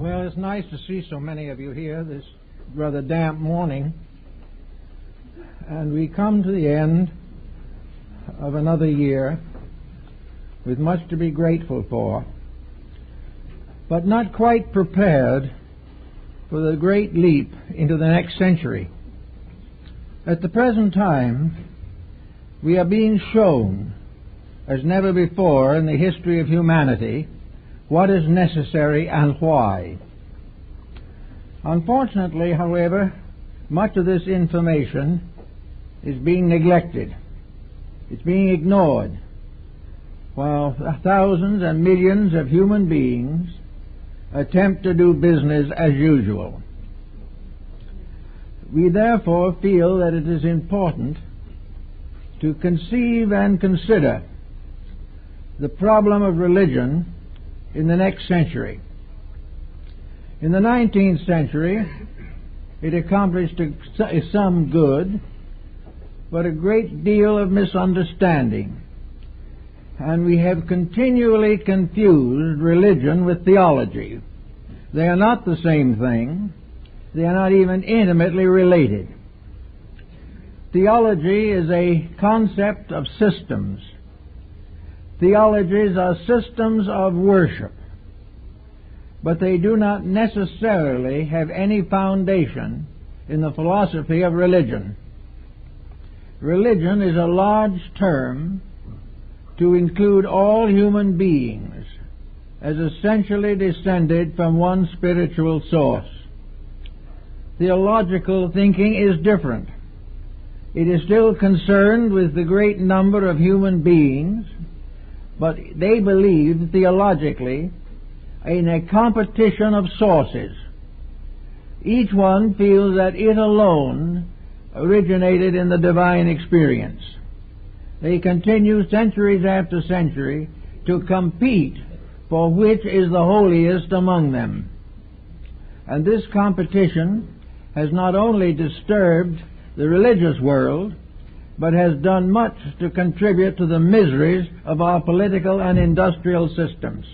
Well, it's nice to see so many of you here this rather damp morning. And we come to the end of another year with much to be grateful for, but not quite prepared for the great leap into the next century. At the present time, we are being shown, as never before in the history of humanity, what is necessary and why. Unfortunately, however, much of this information is being neglected. It's being ignored, while thousands and millions of human beings attempt to do business as usual. We therefore feel that it is important to conceive and consider the problem of religion in the next century. In the 19th century, it accomplished some good, but a great deal of misunderstanding. And we have continually confused religion with theology. They are not the same thing. They are not even intimately related. Theology is a concept of systems. Theologies are systems of worship, but they do not necessarily have any foundation in the philosophy of religion. Religion is a large term to include all human beings as essentially descended from one spiritual source. Theological thinking is different. It is still concerned with the great number of human beings, but they believe theologically in a competition of sources. Each one feels that it alone originated in the divine experience. They continue centuries after century to compete for which is the holiest among them. And this competition has not only disturbed the religious world, but has done much to contribute to the miseries of our political and industrial systems.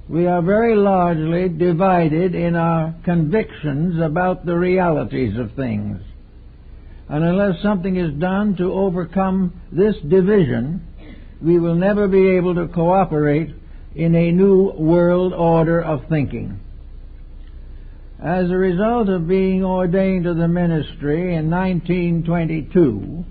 We are very largely divided in our convictions about the realities of things. And unless something is done to overcome this division, we will never be able to cooperate in a new world order of thinking. As a result of being ordained to the ministry in 1922,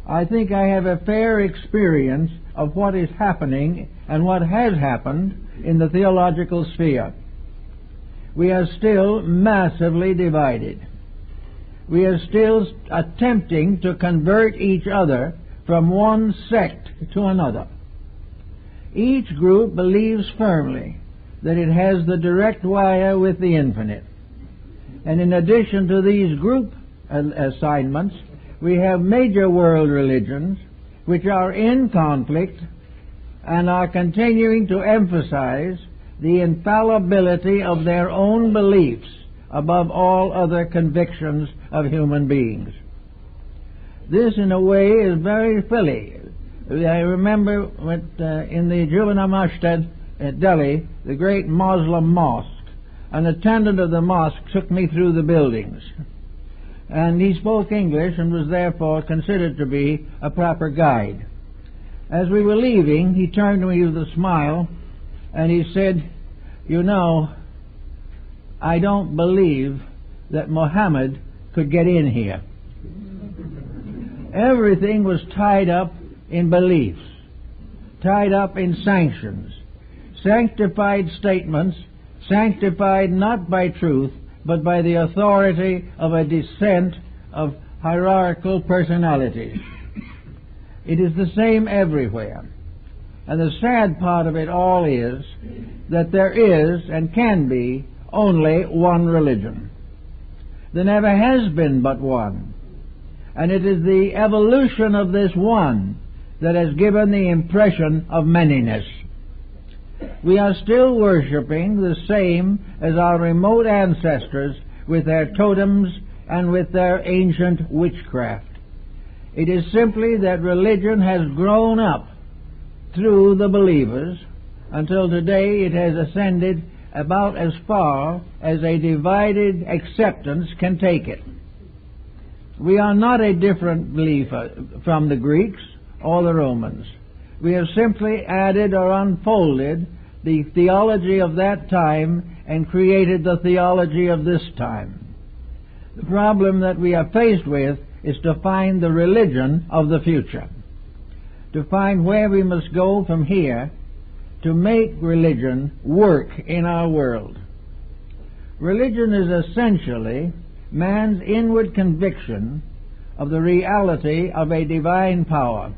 I think I have a fair experience of what is happening and what has happened in the theological sphere. We are still massively divided. We are still attempting to convert each other from one sect to another. Each group believes firmly that it has the direct wire with the infinite. And in addition to these group assignments, we have major world religions which are in conflict and are continuing to emphasize the infallibility of their own beliefs above all other convictions of human beings. This, in a way, is very silly. I remember in the Juvana Masjid at Delhi, the great Muslim mosque, an attendant of the mosque took me through the buildings. And he spoke English and was therefore considered to be a proper guide. As we were leaving, he turned to me with a smile and he said, "You know, I don't believe that Muhammad could get in here." Everything was tied up in beliefs, tied up in sanctions, sanctified statements, sanctified not by truth, but by the authority of a descent of hierarchical personalities. It is the same everywhere. And the sad part of it all is that there is and can be only one religion. There never has been but one. And it is the evolution of this one that has given the impression of manyness. We are still worshipping the same as our remote ancestors with their totems and with their ancient witchcraft. It is simply that religion has grown up through the believers until today it has ascended about as far as a divided acceptance can take it. We are not a different belief from the Greeks or the Romans. We have simply added or unfolded the theology of that time and created the theology of this time. The problem that we are faced with is to find the religion of the future, to find where we must go from here to make religion work in our world. Religion is essentially man's inward conviction of the reality of a divine power.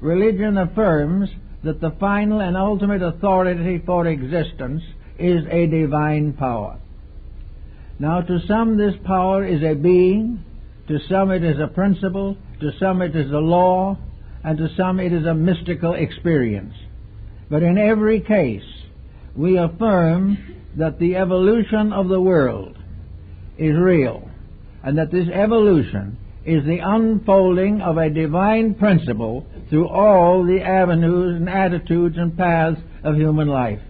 Religion affirms that the final and ultimate authority for existence is a divine power. Now, to some this power is a being, to some it is a principle, to some it is a law, and to some it is a mystical experience. But in every case, we affirm that the evolution of the world is real, and that this evolution is the unfolding of a divine principle through all the avenues and attitudes and paths of human life.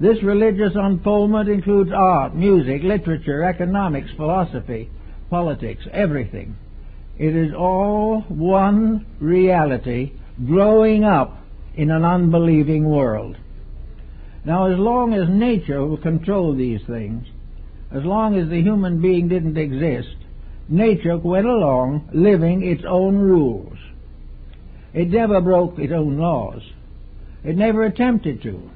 This religious unfoldment includes art, music, literature, economics, philosophy, politics, everything. It is all one reality growing up in an unbelieving world. Now, as long as nature will control these things, as long as the human being didn't exist, nature went along living its own rules. It never broke its own laws. It never attempted to.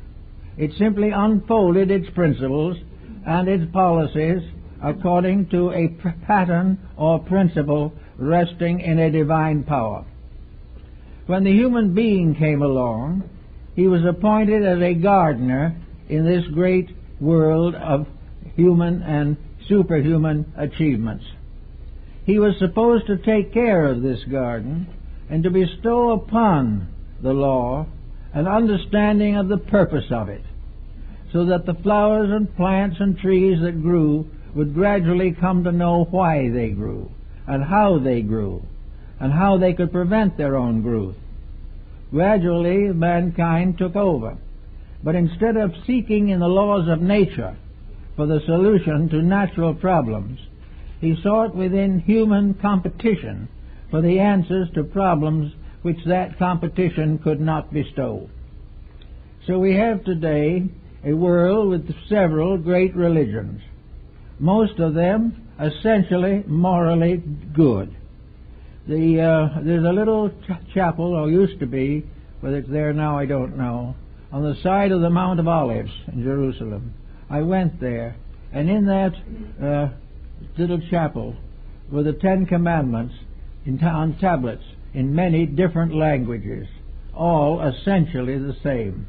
It simply unfolded its principles and its policies according to a pattern or principle resting in a divine power. When the human being came along, he was appointed as a gardener in this great world of human and superhuman achievements. He was supposed to take care of this garden and to bestow upon the law an understanding of the purpose of it, so that the flowers and plants and trees that grew would gradually come to know why they grew, and how they could prevent their own growth. Gradually, mankind took over. But instead of seeking in the laws of nature for the solution to natural problems, he sought within human competition for the answers to problems which that competition could not bestow. So we have today a world with several great religions, most of them essentially morally good. There's a little chapel, or used to be, whether it's there now I don't know, on the side of the Mount of Olives in Jerusalem. I went there, and in that little chapel were the Ten Commandments on tablets in many different languages, all essentially the same.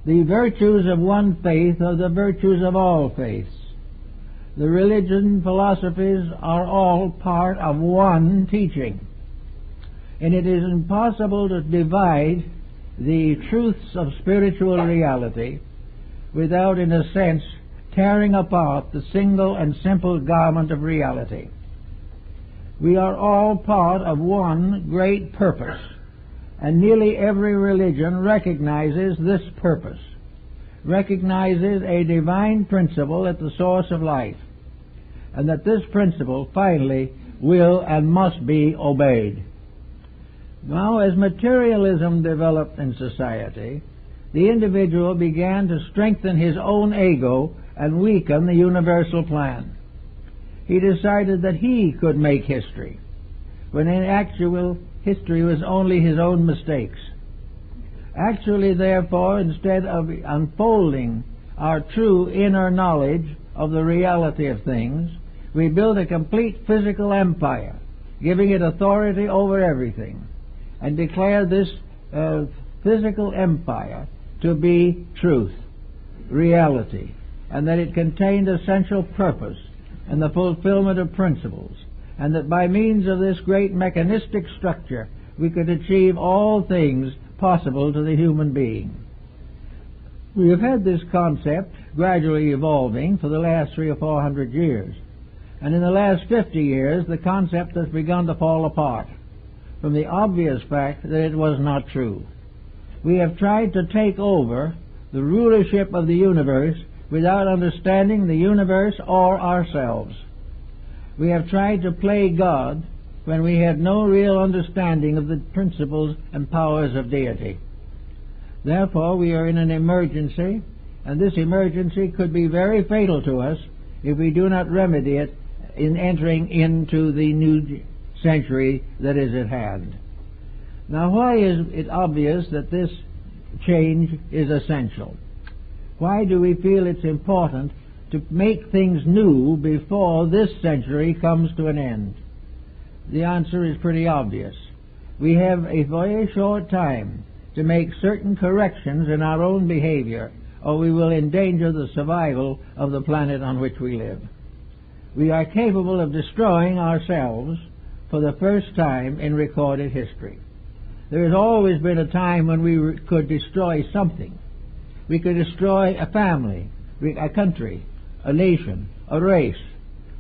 The virtues of one faith are the virtues of all faiths. The religion philosophies are all part of one teaching. And it is impossible to divide the truths of spiritual reality without, in a sense, tearing apart the single and simple garment of reality. We are all part of one great purpose, and nearly every religion recognizes this purpose, recognizes a divine principle at the source of life, and that this principle finally will and must be obeyed. Now, as materialism developed in society, the individual began to strengthen his own ego and weaken the universal plan. He decided that he could make history, when in actual history was only his own mistakes. Actually, therefore, instead of unfolding our true inner knowledge of the reality of things, we built a complete physical empire, giving it authority over everything, and declared this physical empire to be truth, reality, and that it contained essential purpose and the fulfillment of principles, and that by means of this great mechanistic structure we could achieve all things possible to the human being. We have had this concept gradually evolving for the last 300 or 400 years, and in the last 50 years the concept has begun to fall apart from the obvious fact that it was not true. We have tried to take over the rulership of the universe without understanding the universe or ourselves. We have tried to play God when we had no real understanding of the principles and powers of deity. Therefore, we are in an emergency, and this emergency could be very fatal to us if we do not remedy it in entering into the new century that is at hand. Now, why is it obvious that this change is essential? Why do we feel it's important to make things new before this century comes to an end? The answer is pretty obvious. We have a very short time to make certain corrections in our own behavior, or we will endanger the survival of the planet on which we live. We are capable of destroying ourselves for the first time in recorded history. There has always been a time when we could destroy something. We could destroy a family, a country, a nation, a race,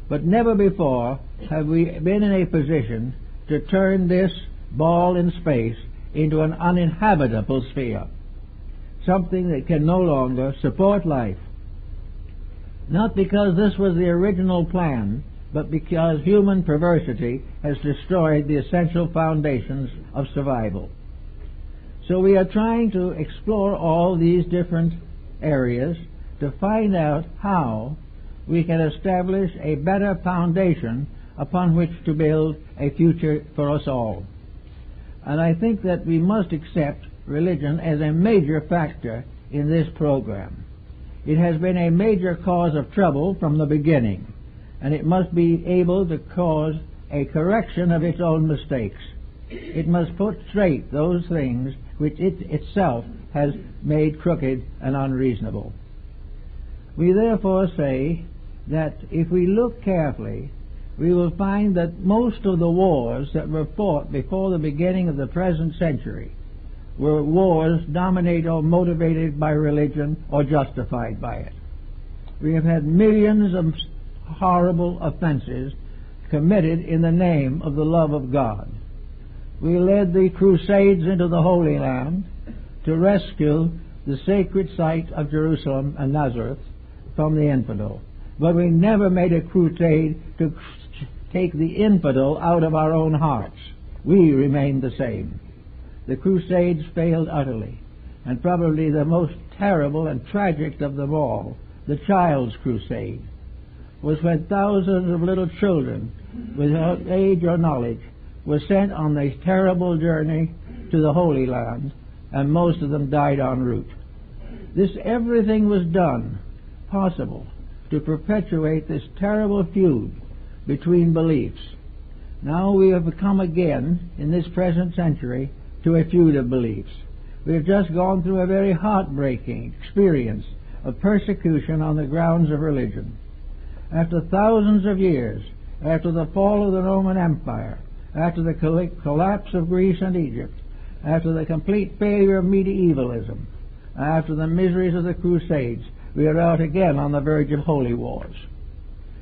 but never before have we been in a position to turn this ball in space into an uninhabitable sphere, something that can no longer support life. Not because this was the original plan, but because human perversity has destroyed the essential foundations of survival. So we are trying to explore all these different areas to find out how we can establish a better foundation upon which to build a future for us all. And I think that we must accept religion as a major factor in this program. It has been a major cause of trouble from the beginning, and it must be able to cause a correction of its own mistakes. It must put straight those things which it itself has made crooked and unreasonable. We therefore say that if we look carefully, we will find that most of the wars that were fought before the beginning of the present century were wars dominated or motivated by religion or justified by it. We have had millions of horrible offenses committed in the name of the love of God. We led the Crusades into the Holy Land to rescue the sacred site of Jerusalem and Nazareth from the infidel. But we never made a crusade to take the infidel out of our own hearts. We remained the same. The Crusades failed utterly, and probably the most terrible and tragic of them all, the Child's Crusade, was when thousands of little children without age or knowledge were sent on this terrible journey to the Holy Land, and most of them died en route. Everything was done possible to perpetuate this terrible feud between beliefs. Now we have come again in this present century to a feud of beliefs. We have just gone through a very heartbreaking experience of persecution on the grounds of religion. After thousands of years, after the fall of the Roman Empire, after the collapse of Greece and Egypt, after the complete failure of medievalism, after the miseries of the Crusades, we are out again on the verge of holy wars.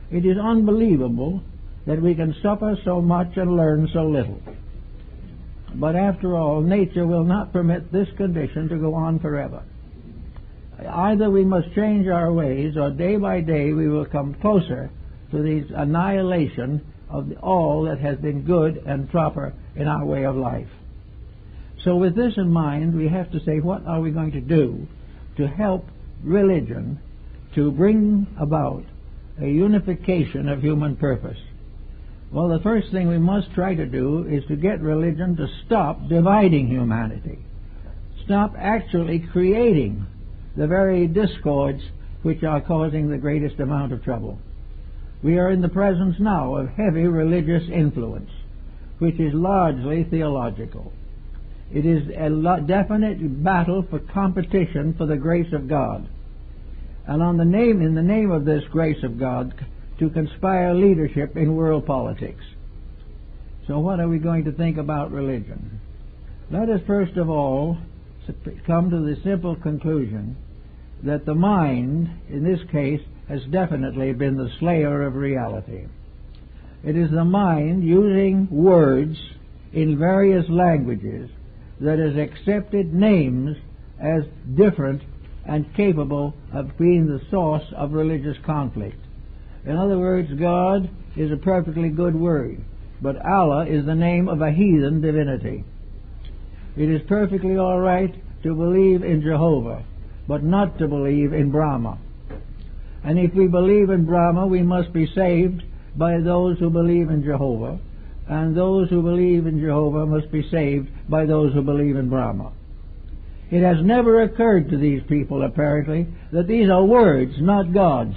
It is unbelievable that we can suffer so much and learn so little. But after all, nature will not permit this condition to go on forever. Either we must change our ways, or day by day we will come closer to the annihilation of all that has been good and proper in our way of life. So with this in mind, we have to say, what are we going to do to help religion to bring about a unification of human purpose? Well, the first thing we must try to do is to get religion to stop dividing humanity, stop actually creating the very discords which are causing the greatest amount of trouble. We are in the presence now of heavy religious influence, which is largely theological. It is a definite battle for competition for the grace of God, and in the name of this grace of God, to conspire leadership in world politics. So what are we going to think about religion? Let us first of all come to the simple conclusion that the mind, in this case, has definitely been the slayer of reality. It is the mind using words in various languages that has accepted names as different and capable of being the source of religious conflict. In other words, God is a perfectly good word, but Allah is the name of a heathen divinity. It is perfectly all right to believe in Jehovah, but not to believe in Brahma. And if we believe in Brahma, we must be saved by those who believe in Jehovah, and those who believe in Jehovah must be saved by those who believe in Brahma. It has never occurred to these people, apparently, that these are words, not gods,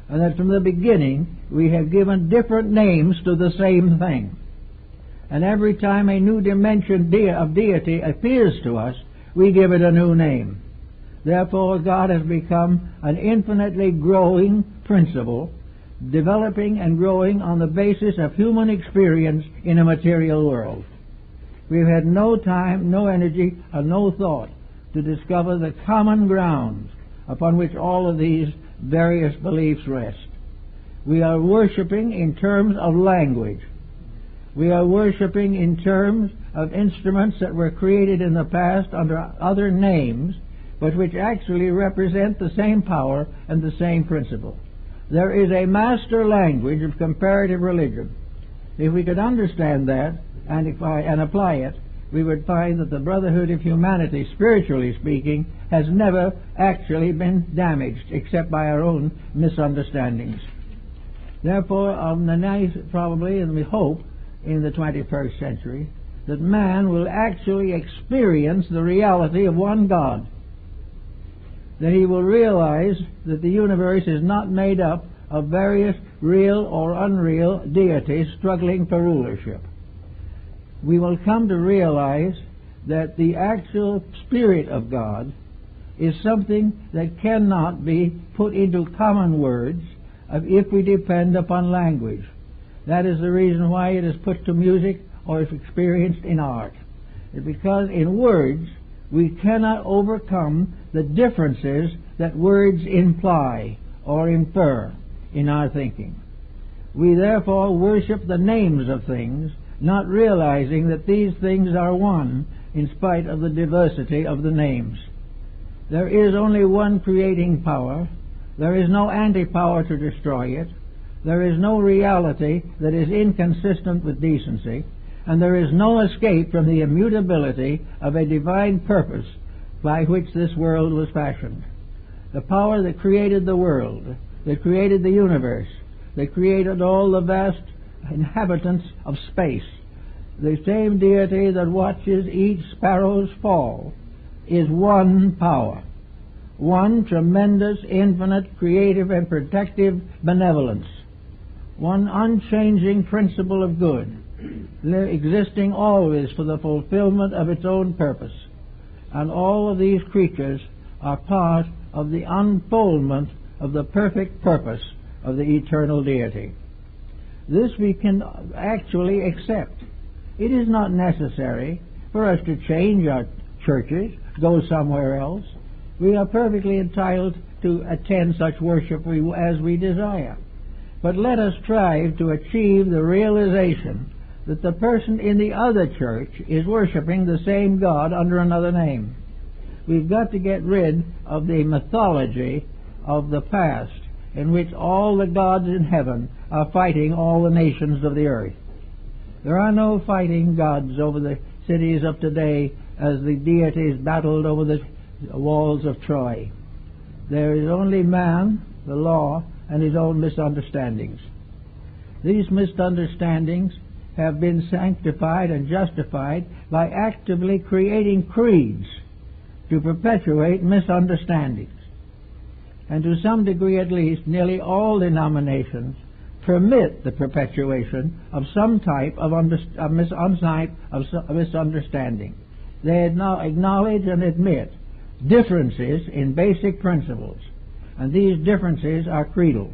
and that from the beginning we have given different names to the same thing. And every time a new dimension of deity appears to us, we give it a new name. Therefore, God has become an infinitely growing principle, developing and growing on the basis of human experience in a material world. We've had no time, no energy, and no thought to discover the common ground upon which all of these various beliefs rest. We are worshipping in terms of language. We are worshipping in terms of instruments that were created in the past under other names, but which actually represent the same power and the same principle. There is a master language of comparative religion. If we could understand that and apply it, we would find that the brotherhood of humanity, spiritually speaking, has never actually been damaged except by our own misunderstandings. Therefore, probably, and we hope, in the 21st century, that man will actually experience the reality of one God, that he will realize that the universe is not made up of various real or unreal deities struggling for rulership. We will come to realize that the actual Spirit of God is something that cannot be put into common words if we depend upon language. That is the reason why it is put to music or is experienced in art. It's because in words we cannot overcome the differences that words imply or infer in our thinking. We therefore worship the names of things, not realizing that these things are one in spite of the diversity of the names. There is only one creating power. There is no anti-power to destroy it. There is no reality that is inconsistent with decency, and there is no escape from the immutability of a divine purpose by which this world was fashioned. The power that created the world, that created the universe, that created all the vast inhabitants of space, the same deity that watches each sparrow's fall, is one power, one tremendous, infinite, creative, and protective benevolence, one unchanging principle of good, existing always for the fulfillment of its own purpose. And all of these creatures are part of the unfoldment of the perfect purpose of the eternal deity. This we can actually accept. It is not necessary for us to change our churches, go somewhere else. We are perfectly entitled to attend such worship as we desire. But let us strive to achieve the realization that the person in the other church is worshiping the same God under another name. We've got to get rid of the mythology of the past in which all the gods in heaven are fighting all the nations of the earth. There are no fighting gods over the cities of today as the deities battled over the walls of Troy. There is only man, the law, and his own misunderstandings. These misunderstandings have been sanctified and justified by actively creating creeds to perpetuate misunderstandings. And to some degree at least, nearly all denominations permit the perpetuation of some type of misunderstanding. They acknowledge and admit differences in basic principles, and these differences are creedal.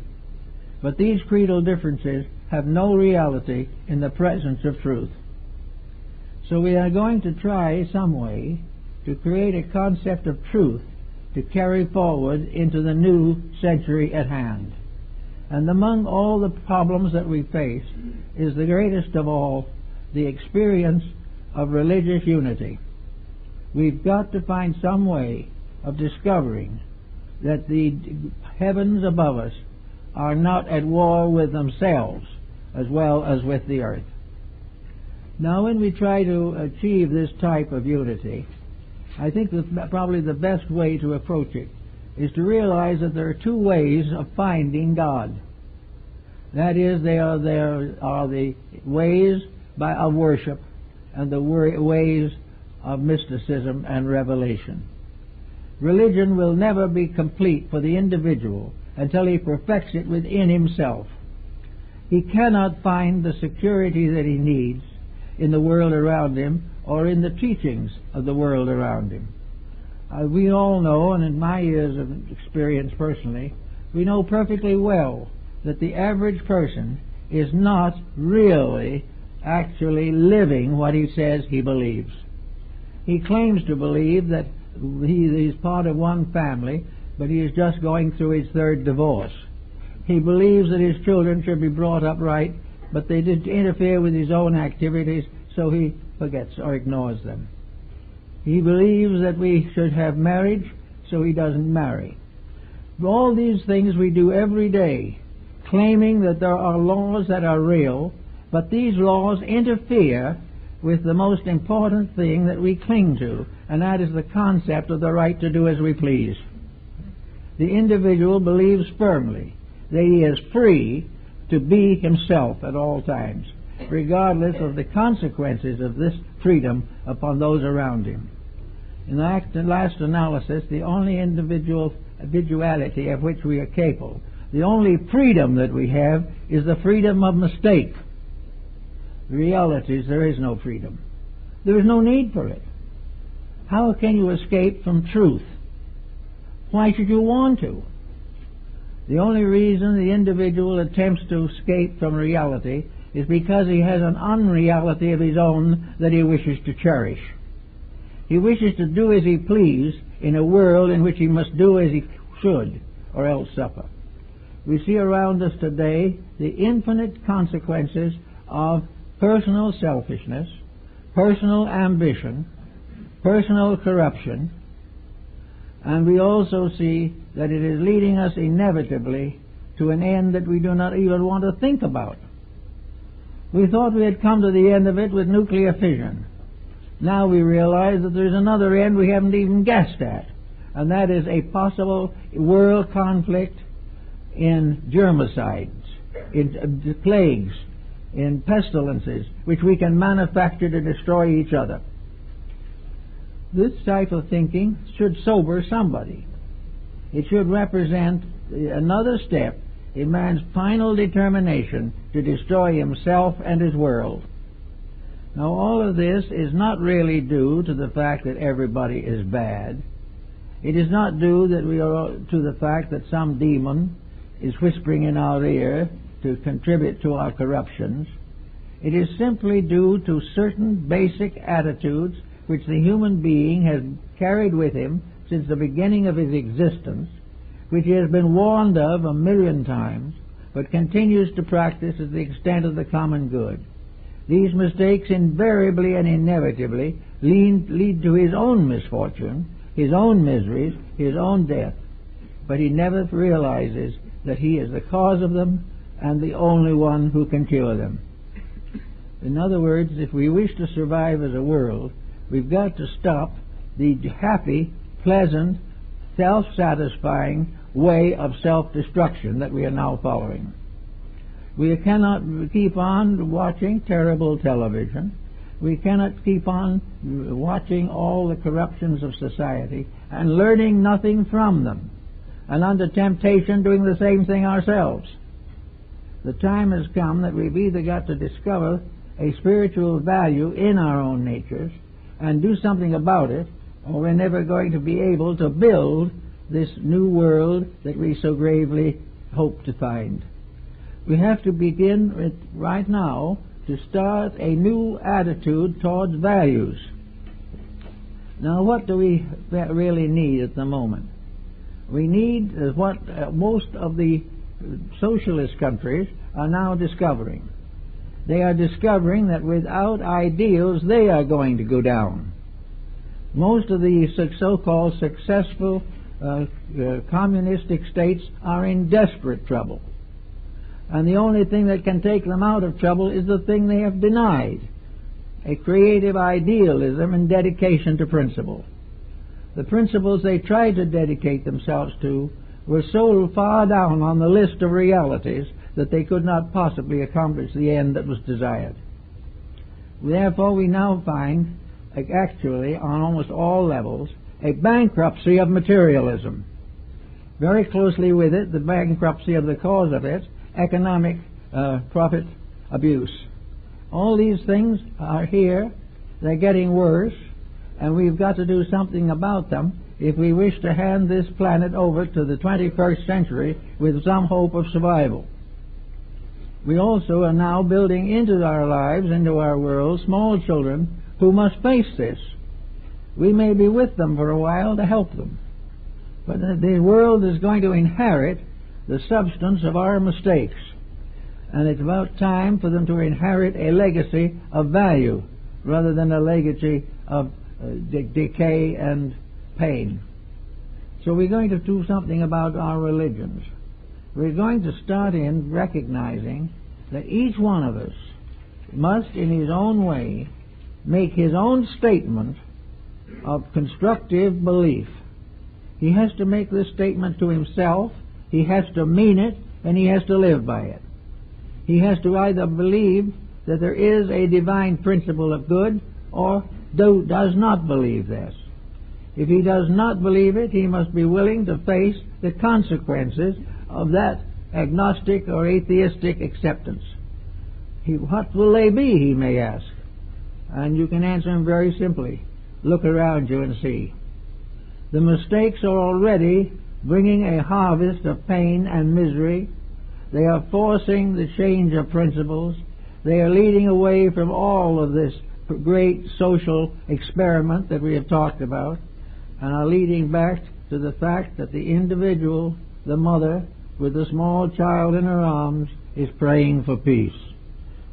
But these creedal differences have no reality in the presence of truth. So we are going to try some way to create a concept of truth to carry forward into the new century at hand. And among all the problems that we face is the greatest of all the experience of religious unity. We've got to find some way of discovering that the heavens above us are not at war with themselves as well as with the earth. Now, when we try to achieve this type of unity, I think that probably the best way to approach it is to realize that there are two ways of finding God. That is, there are the ways of worship and the ways of mysticism and revelation. Religion will never be complete for the individual until he perfects it within himself. He cannot find the security that he needs in the world around him or in the teachings of the world around him. We all know, and in my years of experience personally, we know perfectly well that the average person is not really actually living what he says he believes. He claims to believe that he is part of one family, but he is just going through his third divorce. He believes that his children should be brought up right, but they did interfere with his own activities, so he forgets or ignores them. He believes that we should have marriage, so he doesn't marry. All these things we do every day, claiming that there are laws that are real, but these laws interfere with the most important thing that we cling to, and that is the concept of the right to do as we please. The individual believes firmly that he is free to be himself at all times, regardless of the consequences of this freedom upon those around him. In the last analysis, the only individuality of which we are capable, the only freedom that we have, is the freedom of mistake. The reality is there is no freedom. There is no need for it. How can you escape from truth? Why should you want to? The only reason the individual attempts to escape from reality is because he has an unreality of his own that he wishes to cherish. He wishes to do as he please in a world in which he must do as he should, or else suffer. We see around us today the infinite consequences of personal selfishness, personal ambition, personal corruption, and we also see that it is leading us inevitably to an end that we do not even want to think about. We thought we had come to the end of it with nuclear fission. Now we realize that there's another end we haven't even guessed at, and that is a possible world conflict in germicides, in plagues, in pestilences, which we can manufacture to destroy each other. This type of thinking should sober somebody. It should represent another step in man's final determination to destroy himself and his world. Now, all of this is not really due to the fact that everybody is bad. It is not due to the fact that some demon is whispering in our ear to contribute to our corruptions. It is simply due to certain basic attitudes which the human being has carried with him since the beginning of his existence, which he has been warned of 1,000,000 times, but continues to practice at the extent of the common good. These mistakes invariably and inevitably lead to his own misfortune, his own miseries, his own death, but he never realizes that he is the cause of them and the only one who can cure them. In other words, if we wish to survive as a world, we've got to stop the happy, pleasant, self-satisfying way of self-destruction that we are now following. We cannot keep on watching terrible television. We cannot keep on watching all the corruptions of society and learning nothing from them, and under temptation doing the same thing ourselves. The time has come that we've either got to discover a spiritual value in our own natures and do something about it, or we're never going to be able to build this new world that we so gravely hope to find. We have to begin right now to start a new attitude towards values. Now, what do we really need at the moment? We need what most of the socialist countries are now discovering. They are discovering that without ideals they are going to go down. Most of the so-called successful communistic states are in desperate trouble. And the only thing that can take them out of trouble is the thing they have denied, a creative idealism and dedication to principle. The principles they tried to dedicate themselves to were so far down on the list of realities that they could not possibly accomplish the end that was desired. Therefore, we now find, actually, on almost all levels, a bankruptcy of materialism. Very closely with it, the bankruptcy of the cause of it, economic profit abuse. All these things are here. They're getting worse, and we've got to do something about them if we wish to hand this planet over to the 21st century with some hope of survival. We also are now building into our lives, into our world, small children who must face this. We may be with them for a while to help them, but the world is going to inherit the substance of our mistakes, and it's about time for them to inherit a legacy of value rather than a legacy of decay and pain. So we're going to do something about our religions. We're going to start in recognizing that each one of us must, in his own way, make his own statement of constructive belief. He has to make this statement to himself, he has to mean it, and he has to live by it. He has to either believe that there is a divine principle of good or does not believe this. If he does not believe it, he must be willing to face the consequences of that agnostic or atheistic acceptance. What will they be, he may ask? And you can answer him very simply. Look around you and see. The mistakes are already bringing a harvest of pain and misery. They are forcing the change of principles. They are leading away from all of this great social experiment that we have talked about, and are leading back to the fact that the individual, the mother, with the small child in her arms, is praying for peace.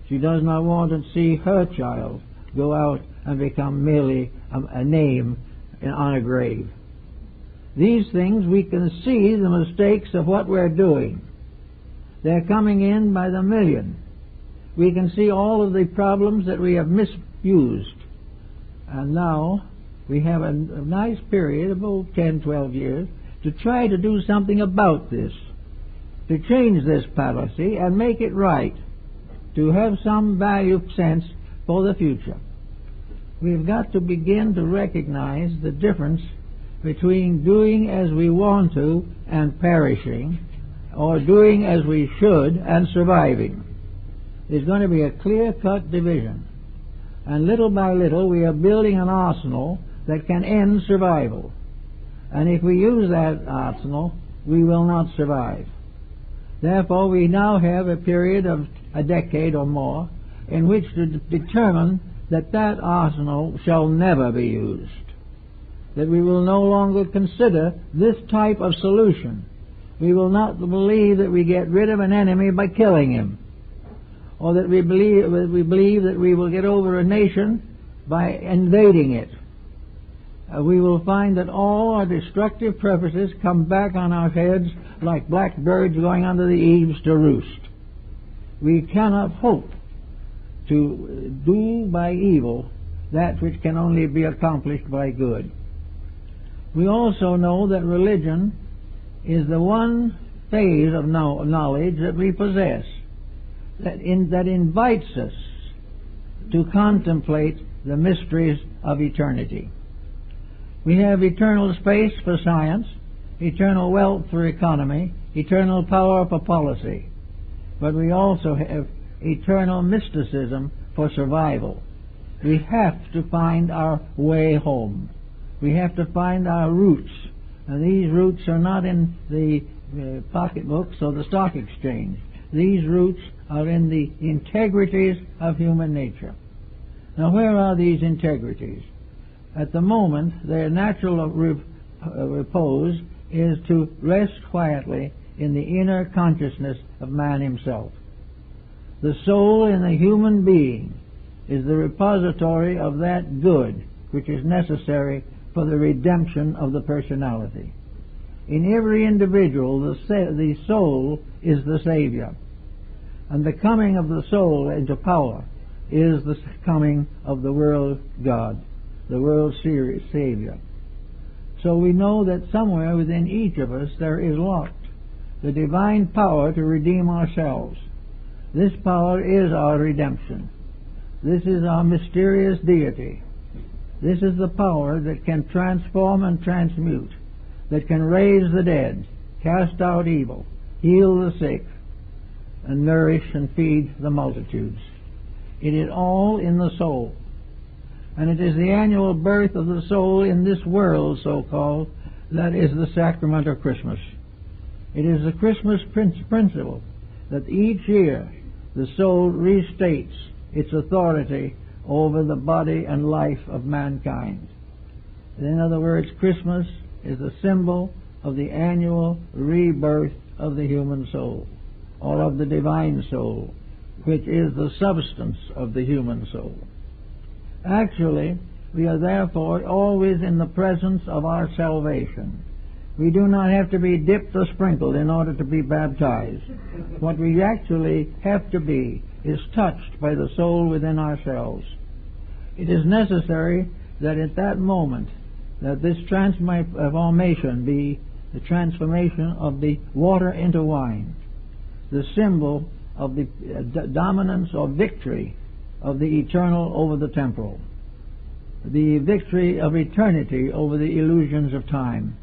She does not want to see her child go out and become merely a name on a grave. These things, we can see the mistakes of what we're doing. They're coming in by the million. We can see all of the problems that we have misused. And now we have a nice period of about 10, 12 years to try to do something about this, to change this policy and make it right, to have some value sense for the future. We've got to begin to recognize the difference between doing as we want to and perishing, or doing as we should and surviving. There's going to be a clear-cut division. And little by little we are building an arsenal that can end survival. And if we use that arsenal, we will not survive. Therefore, we now have a period of a decade or more in which to determine that that arsenal shall never be used, that we will no longer consider this type of solution. We will not believe that we get rid of an enemy by killing him, or that we believe that we will get over a nation by invading it. We will find that all our destructive purposes come back on our heads like black birds going under the eaves to roost. We cannot hope to do by evil that which can only be accomplished by good. We also know that religion is the one phase of knowledge that we possess that invites us to contemplate the mysteries of eternity. We have eternal space for science, eternal wealth for economy, eternal power for policy, but we also have eternal mysticism for survival. We have to find our way home. We have to find our roots, and these roots are not in the pocketbooks or the stock exchange. These roots are in the integrities of human nature. Now, where are these integrities? At the moment, their natural repose is to rest quietly in the inner consciousness of man himself. The soul in the human being is the repository of that good which is necessary for the redemption of the personality. In every individual, the soul is the Savior. And the coming of the soul into power is the coming of the world God, the world Savior. So we know that somewhere within each of us there is locked the divine power to redeem ourselves. This power is our redemption. This is our mysterious deity. This is the power that can transform and transmute, that can raise the dead, cast out evil, heal the sick, and nourish and feed the multitudes. It is all in the soul. And it is the annual birth of the soul in this world, so-called, that is the sacrament of Christmas. It is the Christmas principle that each year the soul restates its authority over the body and life of mankind. In other words, Christmas is a symbol of the annual rebirth of the human soul, or of the divine soul, which is the substance of the human soul. Actually, we are therefore always in the presence of our salvation. We do not have to be dipped or sprinkled in order to be baptized. What we actually have to be is touched by the soul within ourselves. It is necessary that at that moment that this transformation be the transformation of the water into wine, the symbol of the dominance or victory of the eternal over the temporal, the victory of eternity over the illusions of time.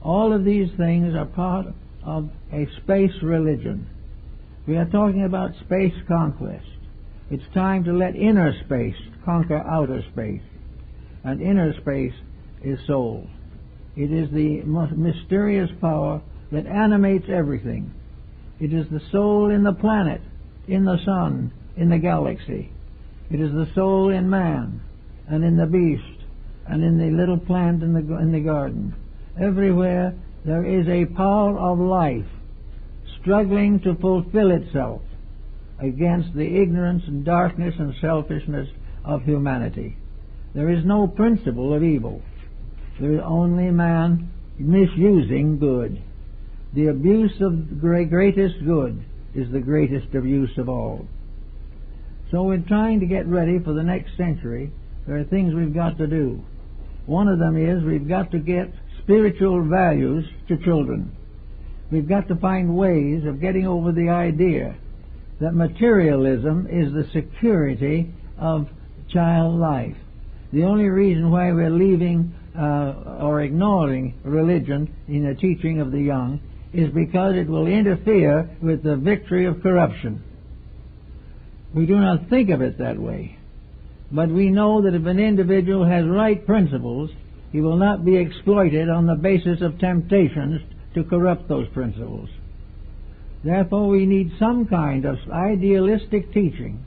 All of these things are part of a space religion. We are talking about space conquest. It's time to let inner space conquer outer space. And inner space is soul. It is the most mysterious power that animates everything. It is the soul in the planet, in the sun, in the galaxy. It is the soul in man, and in the beast, and in the little plant in the garden. Everywhere there is a power of life struggling to fulfill itself against the ignorance and darkness and selfishness of humanity. There is no principle of evil. There is only man misusing good. The abuse of the greatest good is the greatest abuse of all. So in trying to get ready for the next century, there are things we've got to do. One of them is we've got to get spiritual values to children. We've got to find ways of getting over the idea that materialism is the security of child life. The only reason why we're leaving or ignoring religion in the teaching of the young is because it will interfere with the victory of corruption. We do not think of it that way. But we know that if an individual has right principles, he will not be exploited on the basis of temptations to corrupt those principles. Therefore, we need some kind of idealistic teaching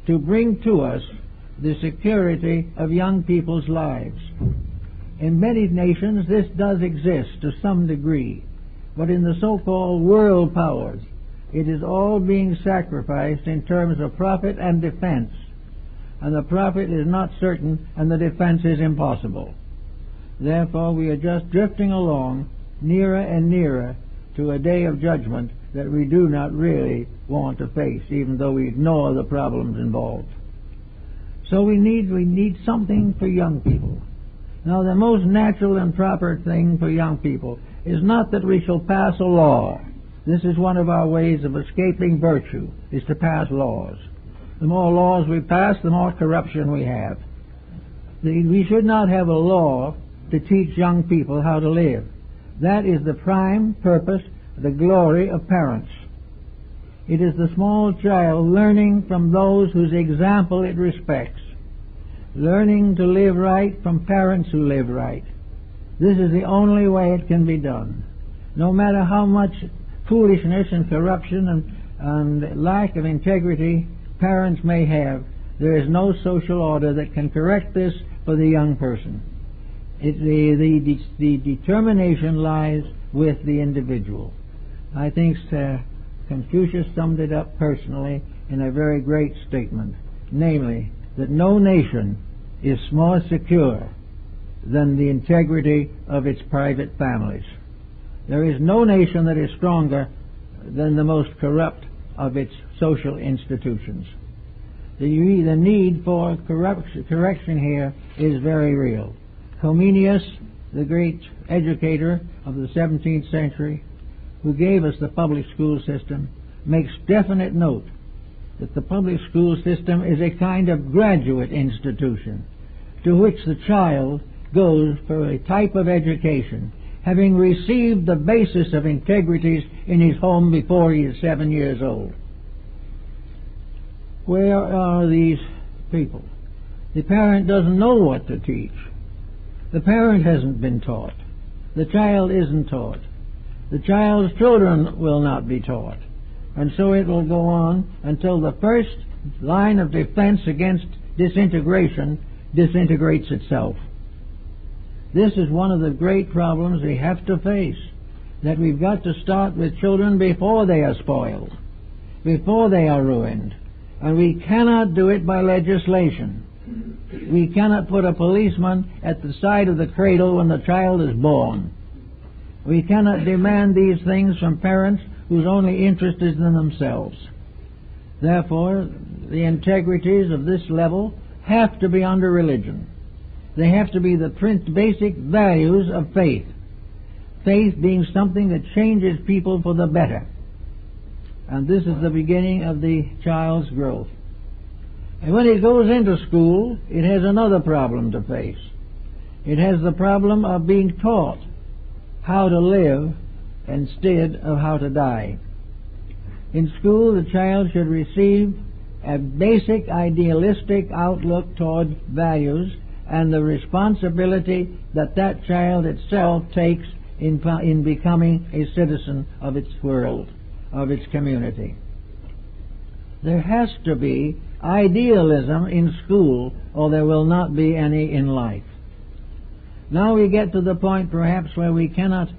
to bring to us the security of young people's lives. In many nations, this does exist to some degree, but in the so-called world powers, it is all being sacrificed in terms of profit and defense, and the profit is not certain and the defense is impossible. Therefore, we are just drifting along nearer and nearer to a day of judgment that we do not really want to face, even though we ignore the problems involved. So we need something for young people. Now, the most natural and proper thing for young people is not that we shall pass a law. This is one of our ways of escaping virtue, is to pass laws. The more laws we pass, the more corruption we have. We should not have a law to teach young people how to live. That is the prime purpose, the glory of parents. It is the small child learning from those whose example it respects, learning to live right from parents who live right. This is the only way it can be done. No matter how much foolishness and corruption and lack of integrity parents may have, there is no social order that can correct this for the young person. The determination lies with the individual. I think Confucius summed it up personally in a very great statement, namely, that no nation is more secure than the integrity of its private families. There is no nation that is stronger than the most corrupt of its social institutions. The need for correction here is very real. Comenius, the great educator of the 17th century, who gave us the public school system, makes definite note that the public school system is a kind of graduate institution to which the child goes for a type of education, having received the basis of integrities in his home before he is 7 years old. Where are these people? The parent doesn't know what to teach. The parent hasn't been taught. The child isn't taught. The child's children will not be taught. And so it will go on until the first line of defense against disintegration disintegrates itself. This is one of the great problems we have to face, that we've got to start with children before they are spoiled, before they are ruined. And we cannot do it by legislation. We cannot put a policeman at the side of the cradle when the child is born. We cannot demand these things from parents whose only interest is in themselves. Therefore, the integrities of this level have to be under religion. They have to be the basic values of faith. Faith being something that changes people for the better. And this is the beginning of the child's growth. And when it goes into school, it has another problem to face. It has the problem of being taught how to live instead of how to die. In school, the child should receive a basic idealistic outlook toward values and the responsibility that that child itself takes in becoming a citizen of its world, of its community. There has to be idealism in school, or there will not be any in life. Now we get to the point perhaps where we cannot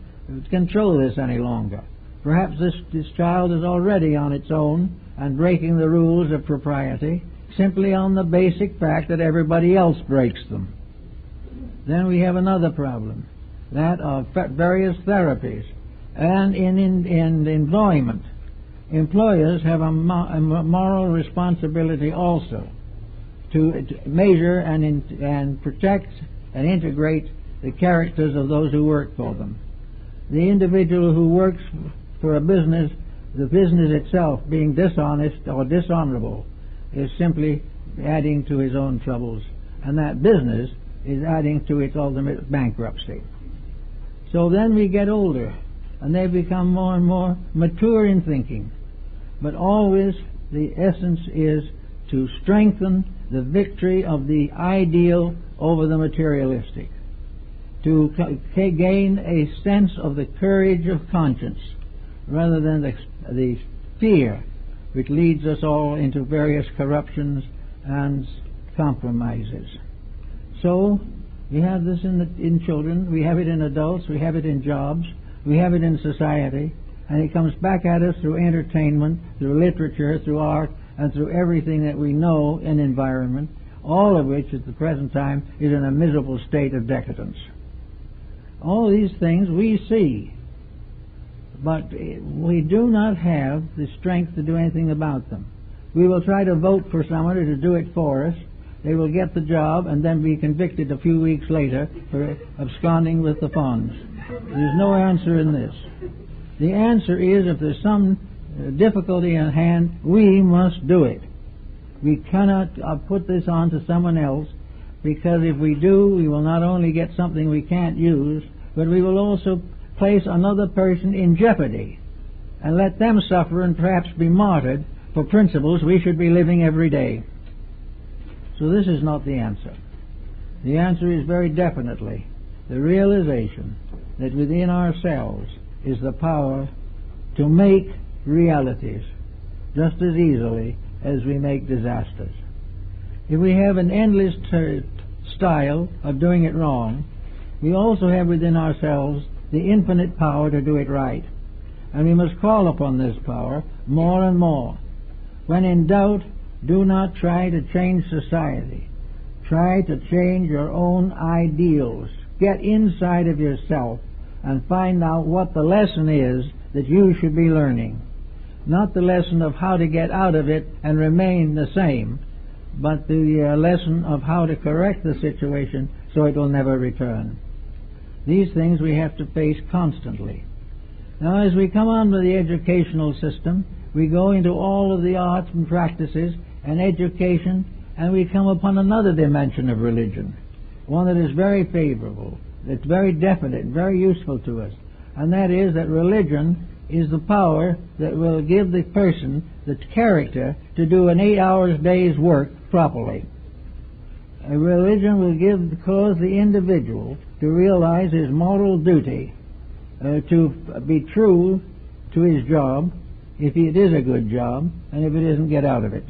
control this any longer. Perhaps this child is already on its own and breaking the rules of propriety simply on the basic fact that everybody else breaks them. Then we have another problem, that of various therapies. And in employment, employers have a moral responsibility also to measure and protect and integrate the characters of those who work for them. The individual who works for a business, the business itself being dishonest or dishonorable, is simply adding to his own troubles, and that business is adding to its ultimate bankruptcy. So then we get older, and they become more and more mature in thinking. But always the essence is to strengthen the victory of the ideal over the materialistic, to gain a sense of the courage of conscience rather than the fear which leads us all into various corruptions and compromises. So we have this in children, we have it in adults, we have it in jobs, we have it in society, and it comes back at us through entertainment, through literature, through art, and through everything that we know in environment, all of which at the present time is in a miserable state of decadence. All these things we see, but we do not have the strength to do anything about them. We will try to vote for someone to do it for us. They will get the job and then be convicted a few weeks later for absconding with the funds. There's no answer in this. The answer is, if there's some difficulty in hand, we must do it. We cannot put this on to someone else, because if we do, we will not only get something we can't use, but we will also place another person in jeopardy and let them suffer and perhaps be martyred for principles we should be living every day. So this is not the answer. The answer is very definitely the realization that within ourselves is the power to make realities just as easily as we make disasters. If we have an endless style of doing it wrong, we also have within ourselves the infinite power to do it right. And we must call upon this power more and more. When in doubt, do not try to change society. Try to change your own ideals. Get inside of yourself and find out what the lesson is that you should be learning. Not the lesson of how to get out of it and remain the same, but the lesson of how to correct the situation so it will never return. These things we have to face constantly. Now, as we come on to the educational system, we go into all of the arts and practices and education, and we come upon another dimension of religion, one that is very favorable, that's very definite, very useful to us, and that is that religion is the power that will give the person the character to do an 8-hour day's work properly. A religion will cause the individual to realize his moral duty to be true to his job, if it is a good job, and if it isn't, get out of it.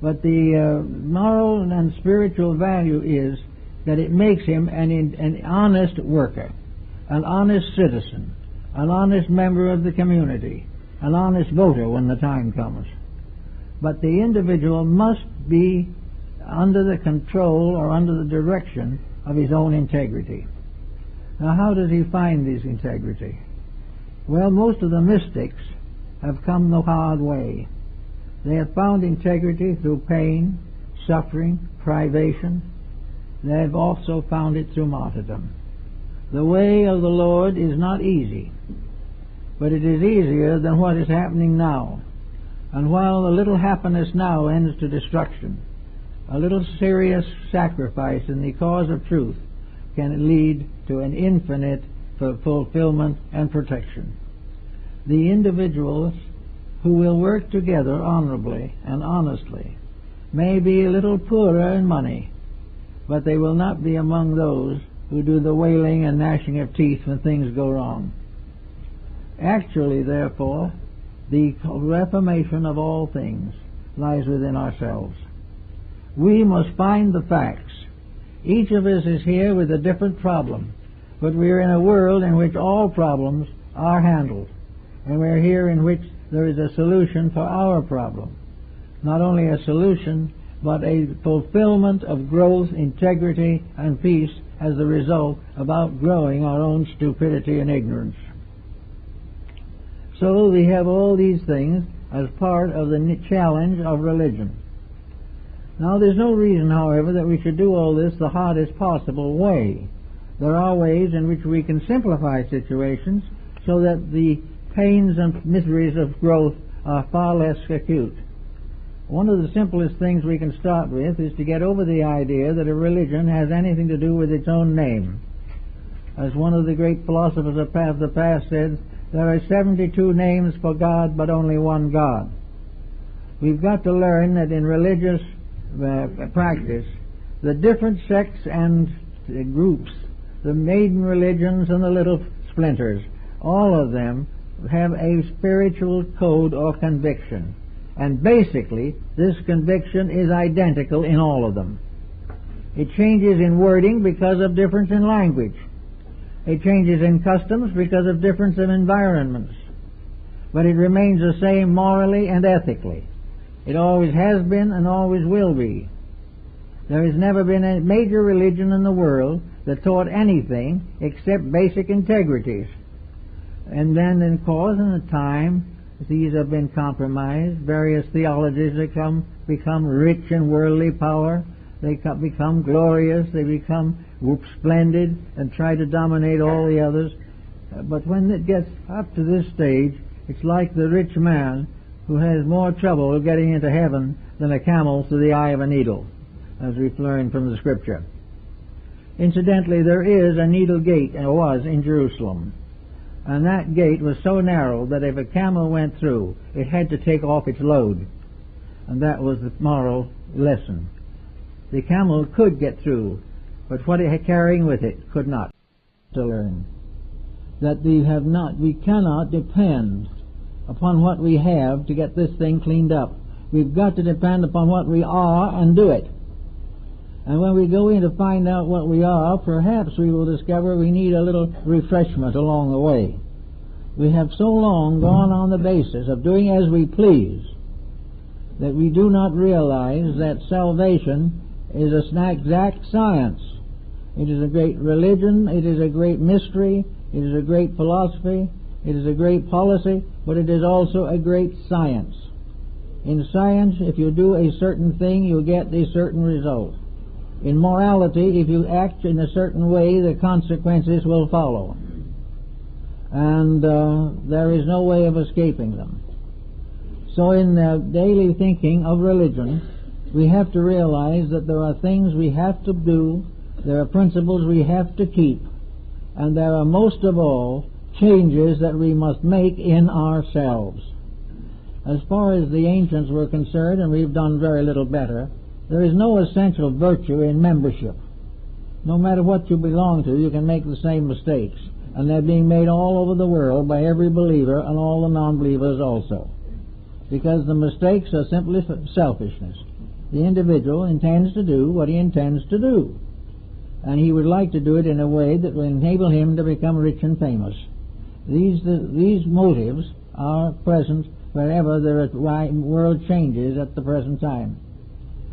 But the moral and spiritual value is that it makes him an honest worker, an honest citizen, an honest member of the community, an honest voter when the time comes. But the individual must be under the control or under the direction of his own integrity. Now, how does he find this integrity? Well, most of the mystics have come the hard way. They have found integrity through pain, suffering, privation. They have also found it through martyrdom. The way of the Lord is not easy, but it is easier than what is happening now. And while a little happiness now ends to destruction, a little serious sacrifice in the cause of truth can lead to an infinite fulfillment and protection. The individuals who will work together honorably and honestly may be a little poorer in money, but they will not be among those who do the wailing and gnashing of teeth when things go wrong. Actually, therefore, the reformation of all things lies within ourselves. We must find the facts. Each of us is here with a different problem, but we are in a world in which all problems are handled, and we're here in which there is a solution for our problem. Not only a solution, but a fulfillment of growth, integrity, and peace as the result of outgrowing our own stupidity and ignorance. So we have all these things as part of the challenge of religion. Now, there's no reason, however, that we should do all this the hardest possible way. There are ways in which we can simplify situations so that the pains and miseries of growth are far less acute. One of the simplest things we can start with is to get over the idea that a religion has anything to do with its own name. As one of the great philosophers of the past said, there are 72 names for God, but only one God. We've got to learn that in religious practice, the different sects and groups, the maiden religions and the little splinters, all of them have a spiritual code or conviction. And basically, this conviction is identical in all of them. It changes in wording because of difference in language. It changes in customs because of difference in environments. But it remains the same morally and ethically. It always has been and always will be. There has never been a major religion in the world that taught anything except basic integrities. And then, in course and the time, these have been compromised. Various theologies become rich in worldly power. They become glorious. They become splendid and try to dominate all the others. But when it gets up to this stage, it's like the rich man who has more trouble getting into heaven than a camel through the eye of a needle, as we've learned from the Scripture. Incidentally, there is a needle gate, and it was in Jerusalem. And that gate was so narrow that if a camel went through, it had to take off its load. And that was the moral lesson. The camel could get through, but what it had carrying with it could not. To learn that we cannot depend upon what we have to get this thing cleaned up. We've got to depend upon what we are and do it. And when we go in to find out what we are, perhaps we will discover we need a little refreshment along the way. We have so long gone on the basis of doing as we please that we do not realize that salvation is an exact science. It is a great religion, it is a great mystery, it is a great philosophy, it is a great policy, but it is also a great science. In science, if you do a certain thing, you get a certain result. In morality, if you act in a certain way, the consequences will follow. And there is no way of escaping them. So in the daily thinking of religion, we have to realize that there are things we have to do, there are principles we have to keep, and there are most of all changes that we must make in ourselves. As far as the ancients were concerned, and we've done very little better, there is no essential virtue in membership. No matter what you belong to, you can make the same mistakes, and they're being made all over the world by every believer and all the non-believers also, because the mistakes are simply selfishness. The individual intends to do what he intends to do, and he would like to do it in a way that will enable him to become rich and famous. These motives are present wherever the world changes at the present time.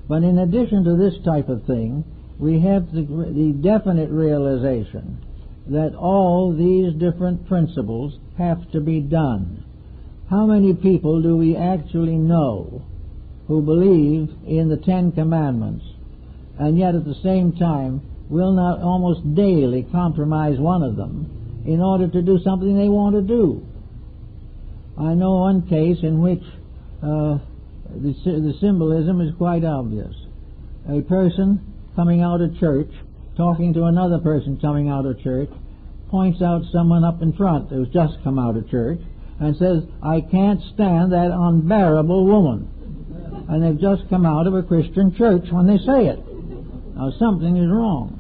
But in addition to this type of thing, we have the definite realization that all these different principles have to be done. How many people do we actually know who believe in the Ten Commandments, and yet at the same time will not almost daily compromise one of them in order to do something they want to do? I know one case in which the symbolism is quite obvious. A person coming out of church, talking to another person coming out of church, points out someone up in front who's just come out of church and says, "I can't stand that unbearable woman." And they've just come out of a Christian church when they say it. Now something is wrong.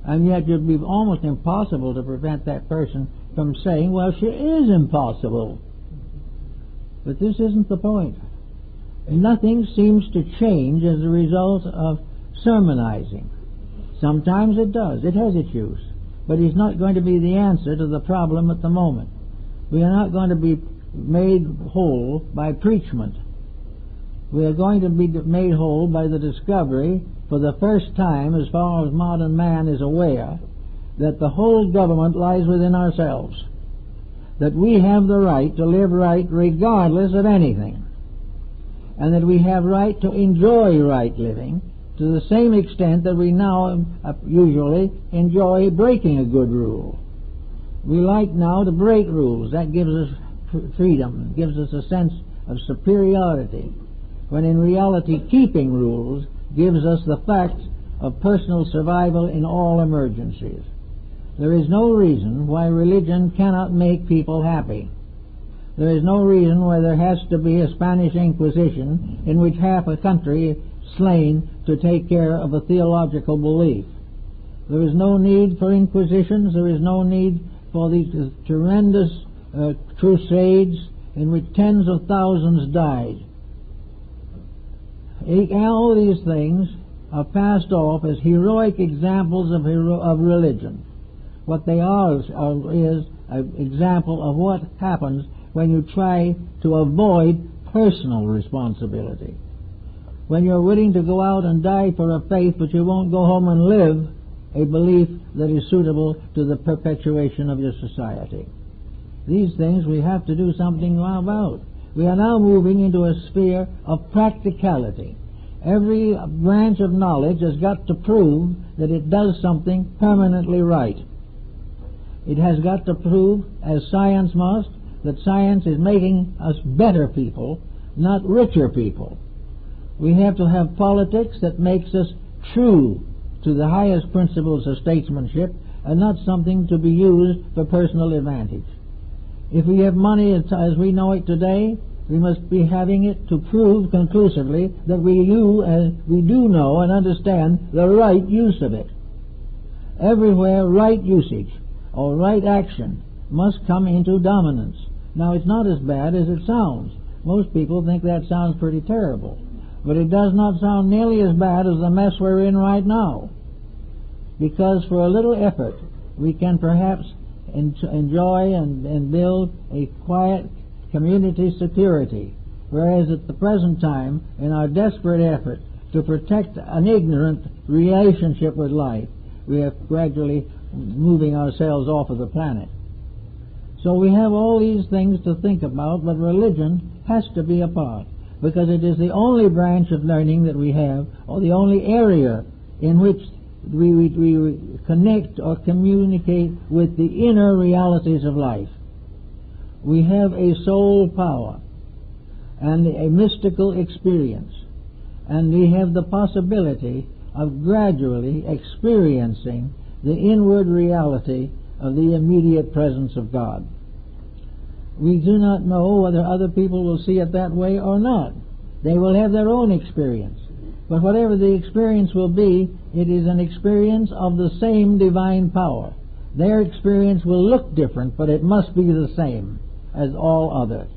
And yet it would be almost impossible to prevent that person from saying, "Well, she is impossible." But this isn't the point. Nothing seems to change as a result of sermonizing. Sometimes it does. It has its use. But it's not going to be the answer to the problem at the moment. We are not going to be made whole by preachment. We are going to be made whole by the discovery, for the first time, as far as modern man is aware, that the whole government lies within ourselves. That we have the right to live right regardless of anything. And that we have right to enjoy right living to the same extent that we now usually enjoy breaking a good rule. We like now to break rules. That gives us freedom, gives us a sense of superiority, when in reality keeping rules gives us the fact of personal survival in all emergencies. There is no reason why religion cannot make people happy. There is no reason why there has to be a Spanish Inquisition in which half a country is slain to take care of a theological belief. There is no need for inquisitions. There is no need for these tremendous crusades in which tens of thousands died. All these things are passed off as heroic examples of religion. What they are is an example of what happens when you try to avoid personal responsibility. When you're willing to go out and die for a faith, but you won't go home and live a belief that is suitable to the perpetuation of your society. These things we have to do something about. We are now moving into a sphere of practicality. Every branch of knowledge has got to prove that it does something permanently right. It has got to prove, as science must, that science is making us better people, not richer people. We have to have politics that makes us true to the highest principles of statesmanship and not something to be used for personal advantage. If we have money as we know it today, we must be having it to prove conclusively that we do know and understand the right use of it. Everywhere right usage or right action must come into dominance. Now it's not as bad as it sounds. Most people think that sounds pretty terrible. But it does not sound nearly as bad as the mess we're in right now. Because for a little effort, we can perhaps enjoy and build a quiet community security. Whereas at the present time, in our desperate effort to protect an ignorant relationship with life, we are gradually moving ourselves off of the planet. So we have all these things to think about, but religion has to be a part, because it is the only branch of learning that we have, or the only area in which we connect or communicate with the inner realities of life. We have a soul power and a mystical experience, and we have the possibility of gradually experiencing the inward reality of the immediate presence of God. We do not know whether other people will see it that way or not. They will have their own experience. But whatever the experience will be, it is an experience of the same divine power. Their experience will look different, but it must be the same as all others.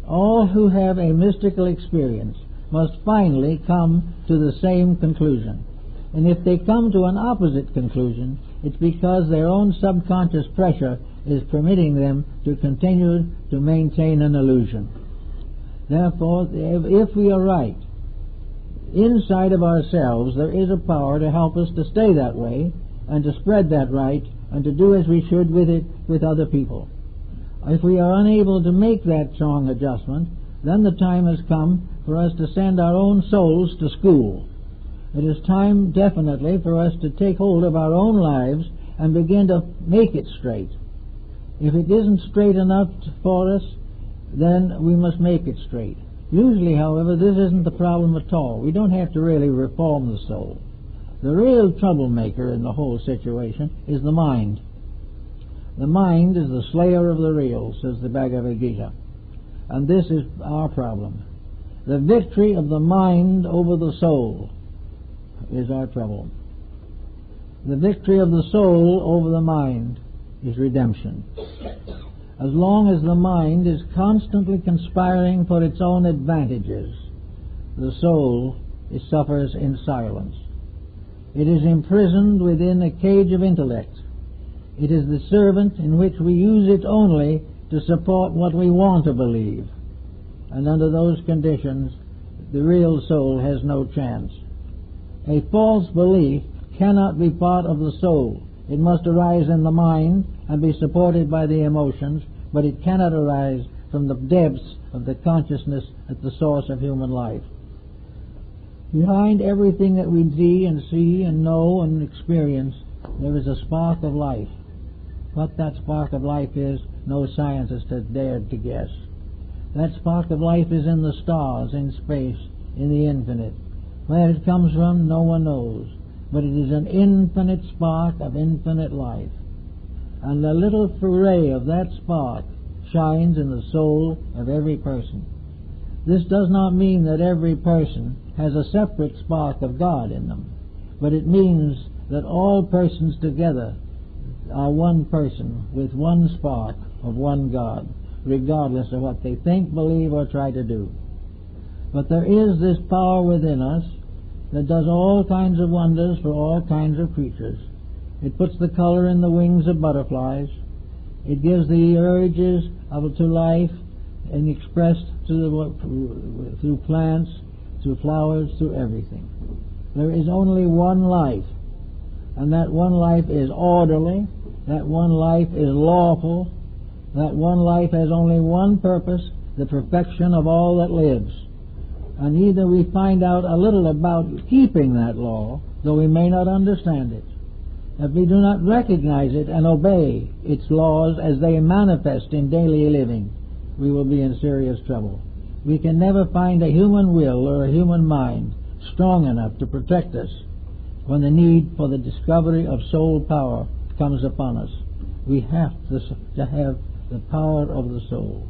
All who have a mystical experience must finally come to the same conclusion. And if they come to an opposite conclusion, it's because their own subconscious pressure is permitting them to continue to maintain an illusion. Therefore, if we are right, inside of ourselves there is a power to help us to stay that way and to spread that right and to do as we should with it with other people. If we are unable to make that strong adjustment, then the time has come for us to send our own souls to school. It is time definitely for us to take hold of our own lives and begin to make it straight. If it isn't straight enough for us, then we must make it straight. Usually, however, this isn't the problem at all. We don't have to really reform the soul. The real troublemaker in the whole situation is the mind. The mind is the slayer of the real, says the Bhagavad Gita. And this is our problem. The victory of the mind over the soul is our trouble. The victory of the soul over the mind is redemption. As long as the mind is constantly conspiring for its own advantages, the soul suffers in silence. It is imprisoned within a cage of intellect. It is the servant in which we use it only to support what we want to believe. And under those conditions, the real soul has no chance. A false belief cannot be part of the soul. It must arise in the mind and be supported by the emotions, but it cannot arise from the depths of the consciousness at the source of human life. Behind everything that we see and know and experience, there is a spark of life. What that spark of life is, no scientist has dared to guess. That spark of life is in the stars, in space, in the infinite. Where it comes from, no one knows. But it is an infinite spark of infinite life. And a little ray of that spark shines in the soul of every person. This does not mean that every person has a separate spark of God in them, but it means that all persons together are one person with one spark of one God, regardless of what they think, believe, or try to do. But there is this power within us that does all kinds of wonders for all kinds of creatures. It puts the color in the wings of butterflies. It gives the urges to life and expressed through plants, through flowers, through everything. There is only one life, and that one life is orderly, that one life is lawful, that one life has only one purpose, the perfection of all that lives. And either we find out a little about keeping that law, though we may not understand it. If we do not recognize it and obey its laws as they manifest in daily living, we will be in serious trouble. We can never find a human will or a human mind strong enough to protect us when the need for the discovery of soul power comes upon us. We have to have the power of the soul.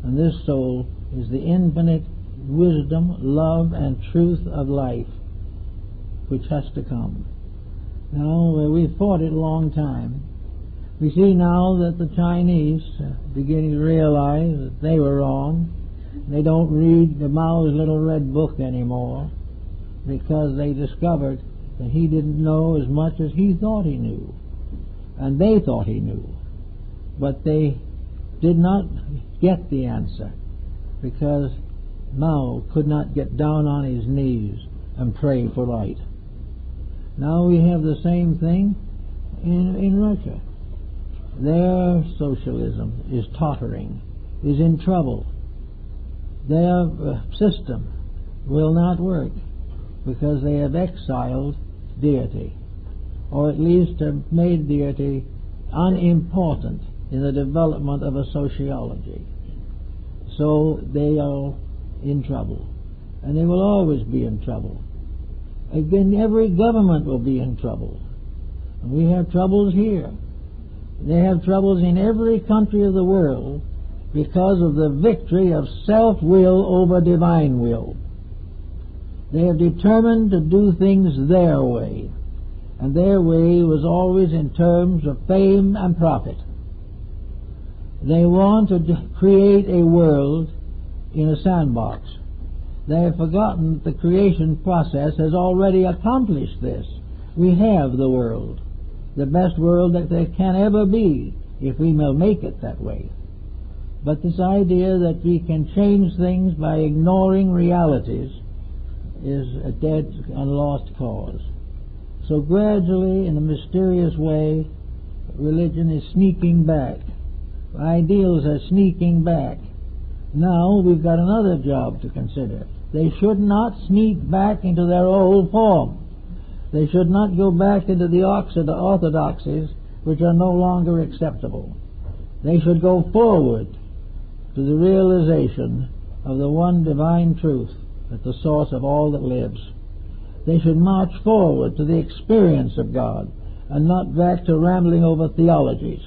And this soul is the infinite wisdom, love, and truth of life, which has to come. Now, we've fought it a long time. We see now that the Chinese are beginning to realize that they were wrong. They don't read the Mao's little red book anymore because they discovered that he didn't know as much as he thought he knew. And they thought he knew. But they did not get the answer because Mao could not get down on his knees and pray for light. Now we have the same thing in Russia. Their socialism is tottering, is in trouble. Their system will not work because they have exiled deity, or at least have made deity unimportant in the development of a sociology. So they are in trouble, and they will always be in trouble. Again, every government will be in trouble. And we have troubles here. They have troubles in every country of the world because of the victory of self-will over divine will. They have determined to do things their way, and their way was always in terms of fame and profit. They want to create a world in a sandbox. They have forgotten that the creation process has already accomplished this. We have the world, the best world that there can ever be, if we will make it that way. But this idea that we can change things by ignoring realities is a dead and lost cause. So gradually, in a mysterious way, religion is sneaking back. Ideals are sneaking back. Now we've got another job to consider. They should not sneak back into their old form. They should not go back into the orthodoxies which are no longer acceptable. They should go forward to the realization of the one divine truth at the source of all that lives. They should march forward to the experience of God and not back to rambling over theologies.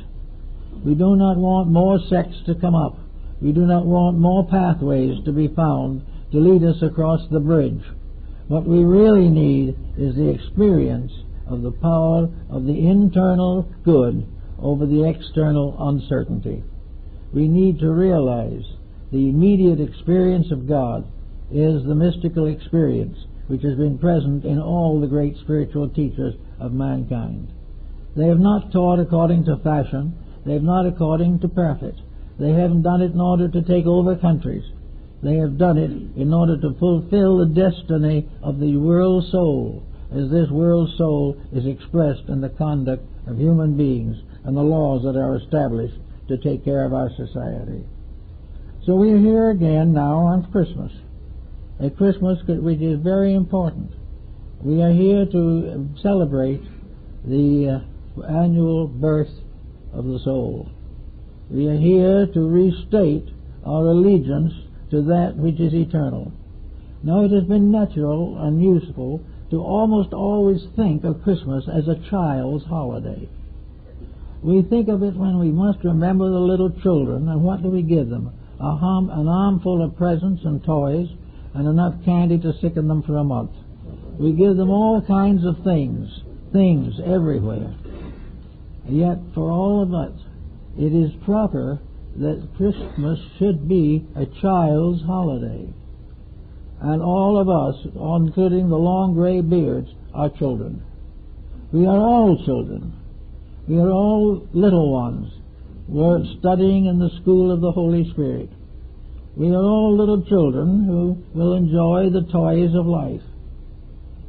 We do not want more sects to come up. We do not want more pathways to be found to lead us across the bridge. What we really need is the experience of the power of the internal good over the external uncertainty. We need to realize the immediate experience of God is the mystical experience which has been present in all the great spiritual teachers of mankind. They have not taught according to fashion. They have not according to profit. They haven't done it in order to take over countries. They have done it in order to fulfill the destiny of the world soul, as this world soul is expressed in the conduct of human beings and the laws that are established to take care of our society. So we are here again now on Christmas, a Christmas which is very important. We are here to celebrate the annual birth of the soul. We are here to restate our allegiance to that which is eternal. Now it has been natural and useful to almost always think of Christmas as a child's holiday. We think of it when we must remember the little children, and what do we give them? An armful of presents and toys and enough candy to sicken them for a month. We give them all kinds of things everywhere. Yet for all of us, it is proper that Christmas should be a child's holiday. And all of us, including the long gray beards, are children. We are all children. We are all little ones. We're studying in the school of the Holy Spirit. We are all little children who will enjoy the toys of life.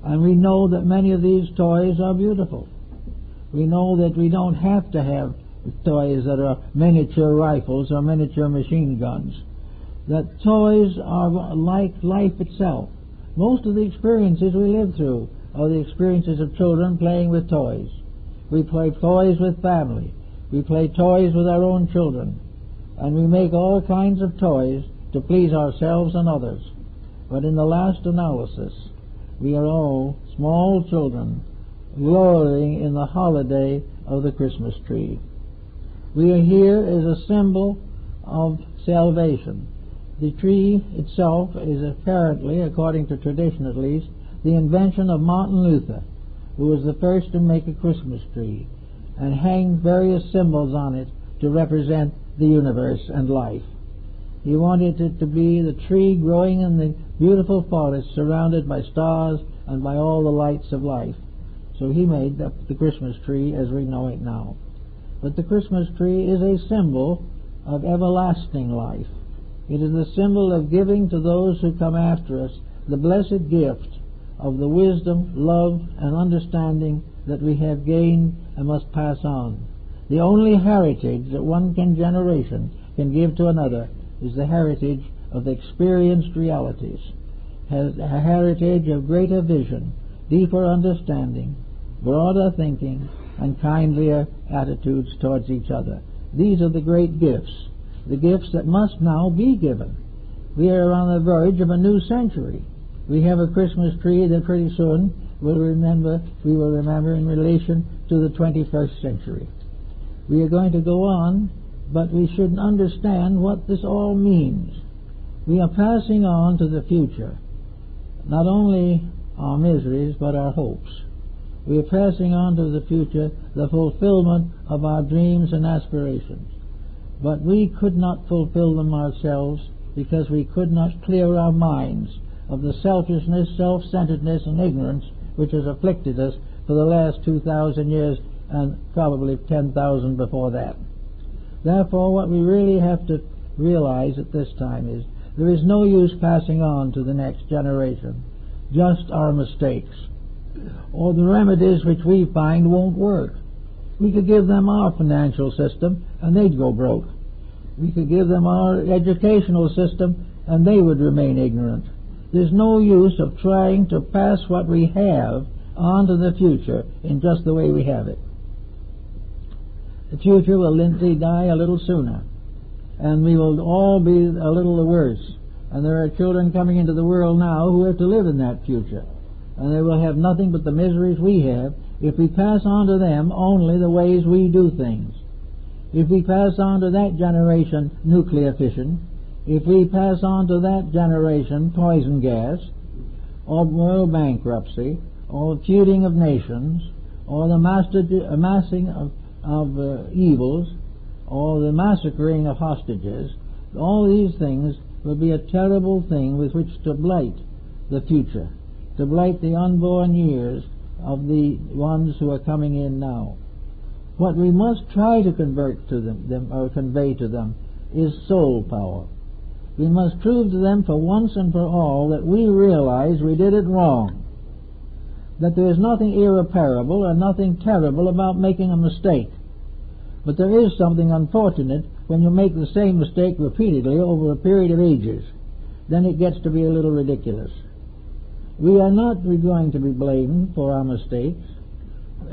And we know that many of these toys are beautiful. We know that we don't have to have toys that are miniature rifles or miniature machine guns. That toys are like life itself. Most of the experiences we live through are the experiences of children playing with toys. We play toys with family. We play toys with our own children. And we make all kinds of toys to please ourselves and others. But in the last analysis, we are all small children glorying in the holiday of the Christmas tree. We are here as a symbol of salvation. The tree itself is apparently, according to tradition at least, the invention of Martin Luther, who was the first to make a Christmas tree and hang various symbols on it to represent the universe and life. He wanted it to be the tree growing in the beautiful forest surrounded by stars and by all the lights of life. So he made the Christmas tree as we know it now. But the Christmas tree is a symbol of everlasting life. It is the symbol of giving to those who come after us the blessed gift of the wisdom, love, and understanding that we have gained and must pass on. The only heritage that one generation can give to another is the heritage of experienced realities, has a heritage of greater vision, deeper understanding, broader thinking, and kindlier attitudes towards each other. These are the great gifts, the gifts that must now be given. We are on the verge of a new century. We have a Christmas tree that pretty soon we will remember in relation to the 21st century. We are going to go on, but we should understand what this all means. We are passing on to the future not only our miseries but our hopes. We are passing on to the future the fulfillment of our dreams and aspirations. But we could not fulfill them ourselves because we could not clear our minds of the selfishness, self-centeredness, and ignorance which has afflicted us for the last 2,000 years and probably 10,000 before that. Therefore, what we really have to realize at this time is there is no use passing on to the next generation just our mistakes, or the remedies which we find won't work. We could give them our financial system and they'd go broke. We could give them our educational system and they would remain ignorant. There's no use of trying to pass what we have on to the future in just the way we have it. The future will literally die a little sooner, and we will all be a little worse. And there are children coming into the world now who have to live in that future, and they will have nothing but the miseries we have if we pass on to them only the ways we do things. If we pass on to that generation nuclear fission, if we pass on to that generation poison gas, or world bankruptcy, or feuding of nations, or the amassing of evils, or the massacring of hostages, all these things will be a terrible thing with which to blight the future, to blight the unborn years of the ones who are coming in now. What we must try to convert to them or convey to them is soul power. We must prove to them for once and for all that we realize we did it wrong, that there is nothing irreparable and nothing terrible about making a mistake. But there is something unfortunate when you make the same mistake repeatedly over a period of ages. Then it gets to be a little ridiculous. We are not going to be blamed for our mistakes.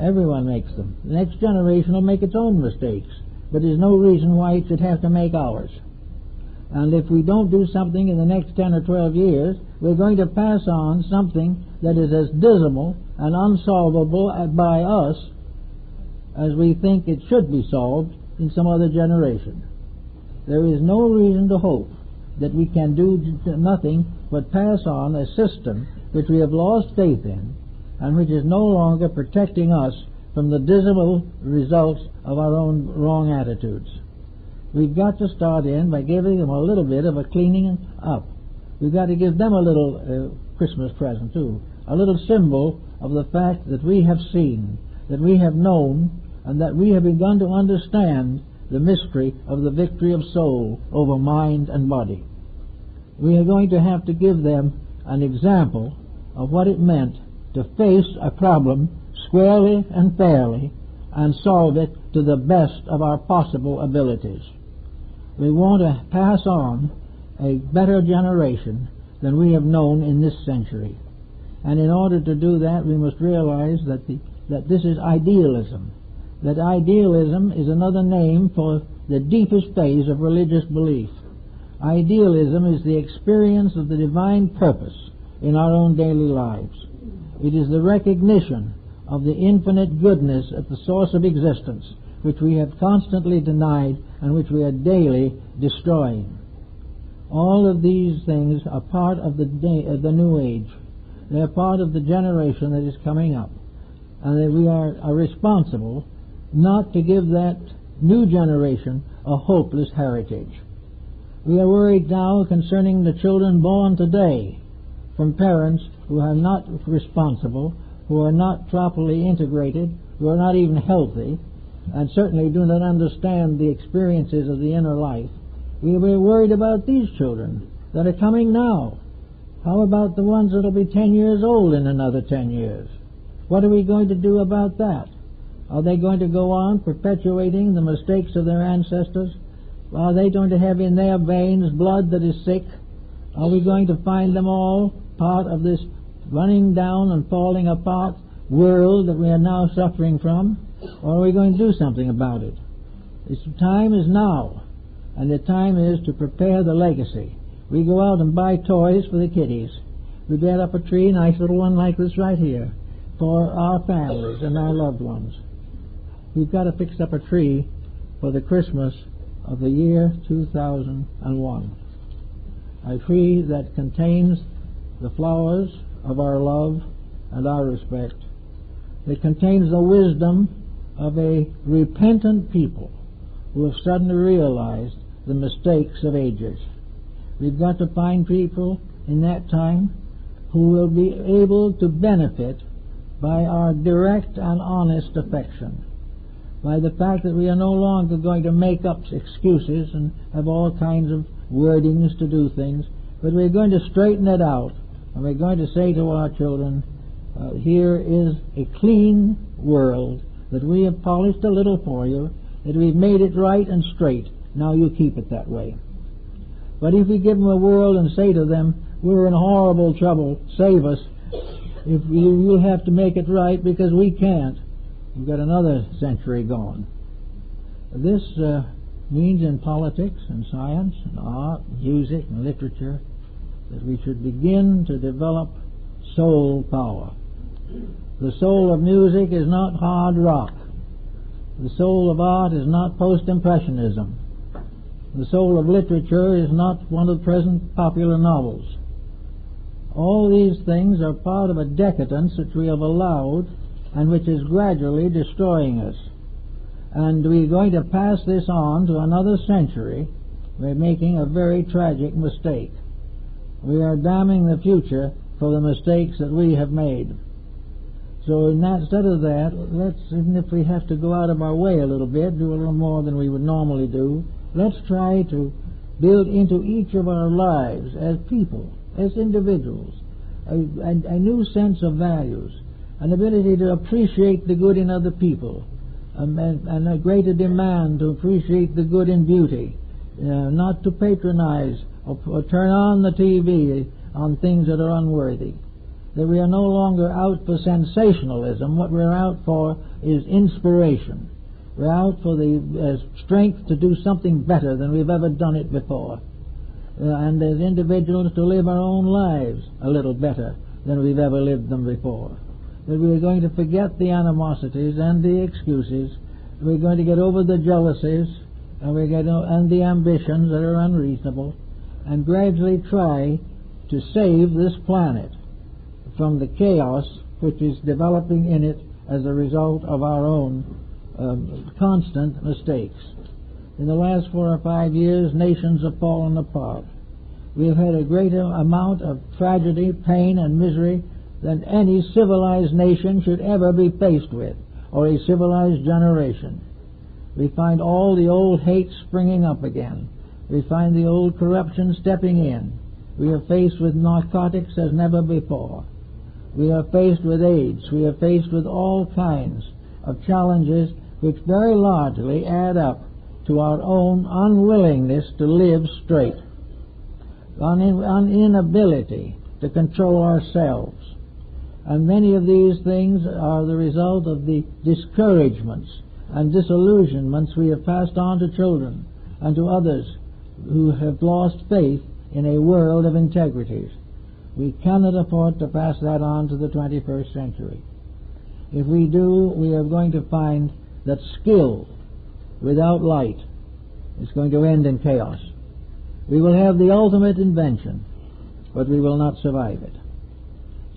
Everyone makes them. The next generation will make its own mistakes, but there's no reason why it should have to make ours. And if we don't do something in the next 10 or 12 years, we're going to pass on something that is as dismal and unsolvable by us as we think it should be solved in some other generation. There is no reason to hope that we can do nothing but pass on a system which we have lost faith in and which is no longer protecting us from the dismal results of our own wrong attitudes. We've got to start in by giving them a little bit of a cleaning up. We've got to give them a little Christmas present too, a little symbol of the fact that we have seen, that we have known, and that we have begun to understand the mystery of the victory of soul over mind and body. We are going to have to give them an example of what it meant to face a problem squarely and fairly and solve it to the best of our possible abilities. We want to pass on a better generation than we have known in this century. And in order to do that, we must realize that this is idealism. That idealism is another name for the deepest phase of religious belief. Idealism is the experience of the divine purpose in our own daily lives. It is the recognition of the infinite goodness at the source of existence, which we have constantly denied and which we are daily destroying. All of these things are part of the new age. They are part of the generation that is coming up. And that we are responsible not to give that new generation a hopeless heritage. We are worried now concerning the children born today from parents who are not responsible, who are not properly integrated, who are not even healthy, and certainly do not understand the experiences of the inner life. We are worried about these children that are coming now. How about the ones that will be 10 years old in another 10 years? What are we going to do about that? Are they going to go on perpetuating the mistakes of their ancestors? Are they going to have in their veins blood that is sick? Are we going to find them all part of this running down and falling apart world that we are now suffering from? Or are we going to do something about it? The time is now, and the time is to prepare the legacy. We go out and buy toys for the kiddies. We set up a tree, nice little one like this right here, for our families and our loved ones. We've got to fix up a tree for the Christmas of the year 2001. A tree that contains the flowers of our love and our respect. It contains the wisdom of a repentant people who have suddenly realized the mistakes of ages. We've got to find people in that time who will be able to benefit by our direct and honest affection, by the fact that we are no longer going to make up excuses and have all kinds of wordings to do things, but we're going to straighten it out, and we're going to say to our children, here is a clean world that we have polished a little for you, that we've made it right and straight. Now you keep it that way. But if we give them a world and say to them, we're in horrible trouble, save us, if you'll have to make it right because we can't, we've got another century gone. This means in politics and science and art, music and literature that we should begin to develop soul power. The soul of music is not hard rock. The soul of art is not post-impressionism. The soul of literature is not one of the present popular novels. All these things are part of a decadence which we have allowed and which is gradually destroying us. And we're going to pass this on to another century. We're making a very tragic mistake. We are damning the future for the mistakes that we have made. So instead of that, let's, even if we have to go out of our way a little bit, do a little more than we would normally do, let's try to build into each of our lives as people, as individuals, a new sense of values, an ability to appreciate the good in other people, and a greater demand to appreciate the good in beauty, not to patronize or turn on the TV on things that are unworthy. That we are no longer out for sensationalism. What we're out for is inspiration. We're out for the strength to do something better than we've ever done it before. And as individuals to live our own lives a little better than we've ever lived them before. That we're going to forget the animosities and the excuses. We're going to get over the jealousies and the ambitions that are unreasonable, and gradually try to save this planet from the chaos which is developing in it as a result of our own constant mistakes. In the last 4 or 5 years, nations have fallen apart. We have had a greater amount of tragedy, pain, and misery than any civilized nation should ever be faced with, or a civilized generation. We find all the old hate springing up again. We find the old corruption stepping in. We are faced with narcotics as never before. We are faced with AIDS. We are faced with all kinds of challenges which very largely add up to our own unwillingness to live straight, an inability to control ourselves. And many of these things are the result of the discouragements and disillusionments we have passed on to children and to others who have lost faith in a world of integrities. We cannot afford to pass that on to the 21st century. If we do, we are going to find that skill without light is going to end in chaos. We will have the ultimate invention, but we will not survive it.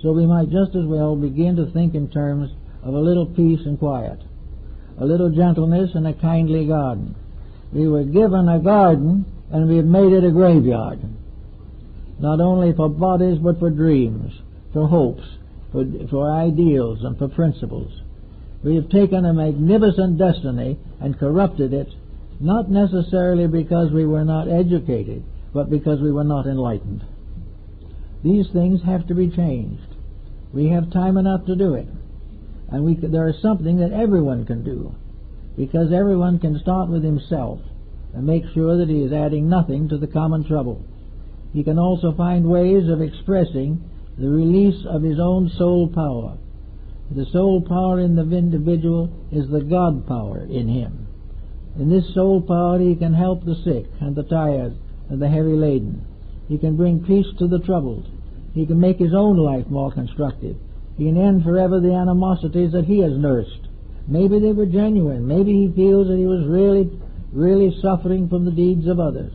So we might just as well begin to think in terms of a little peace and quiet, a little gentleness and a kindly garden. We were given a garden and we have made it a graveyard. Not only for bodies, but for dreams, for hopes, for ideals, and for principles. We have taken a magnificent destiny and corrupted it, not necessarily because we were not educated, but because we were not enlightened. These things have to be changed. We have time enough to do it. And there is something that everyone can do, because everyone can start with himself and make sure that he is adding nothing to the common trouble. He can also find ways of expressing the release of his own soul power. The soul power in the individual is the God power in him. In this soul power he can help the sick and the tired and the heavy laden. He can bring peace to the troubled. He can make his own life more constructive. He can end forever the animosities that he has nursed. Maybe they were genuine. Maybe he feels that he was really suffering from the deeds of others.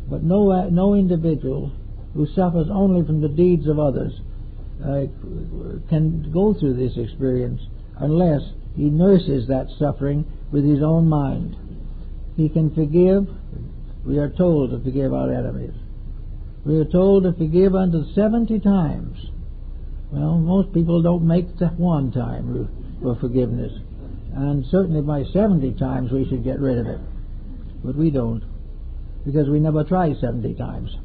But no individual who suffers only from the deeds of others can go through this experience unless he nurses that suffering with his own mind. He can forgive. We are told to forgive our enemies. We are told to forgive unto 70 times. Well, most people don't make that one time for forgiveness. And certainly by 70 times we should get rid of it. But we don't, because we never try 70 times.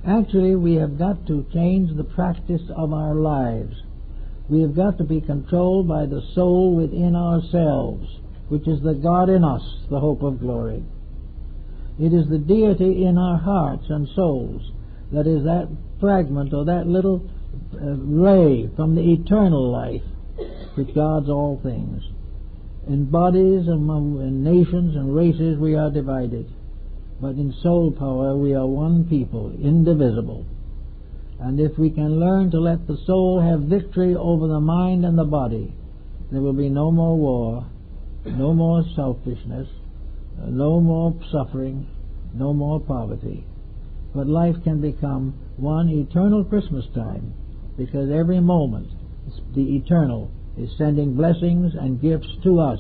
Actually, we have got to change the practice of our lives. We have got to be controlled by the soul within ourselves, which is the God in us, the hope of glory. It is the deity in our hearts and souls that is that fragment or that little ray from the eternal life which guards all things. In bodies and in nations and races we are divided, but in soul power we are one people, indivisible. And if we can learn to let the soul have victory over the mind and the body, there will be no more war, no more selfishness, no more suffering, no more poverty. But life can become one eternal Christmas time, because every moment the eternal is sending blessings and gifts to us,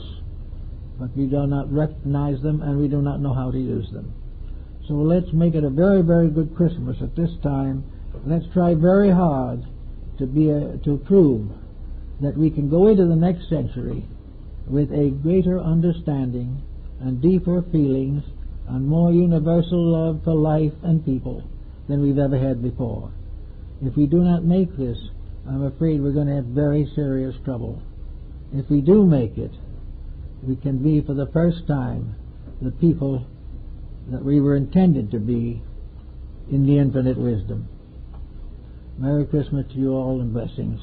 but we do not recognize them and we do not know how to use them. So let's make it a very, very good Christmas at this time. Let's try very hard to prove that we can go into the next century with a greater understanding and deeper feelings and more universal love for life and people than we've ever had before. If we do not make this, I'm afraid we're going to have very serious trouble. If we do make it, we can be for the first time the people that we were intended to be in the infinite wisdom. Merry Christmas to you all and blessings.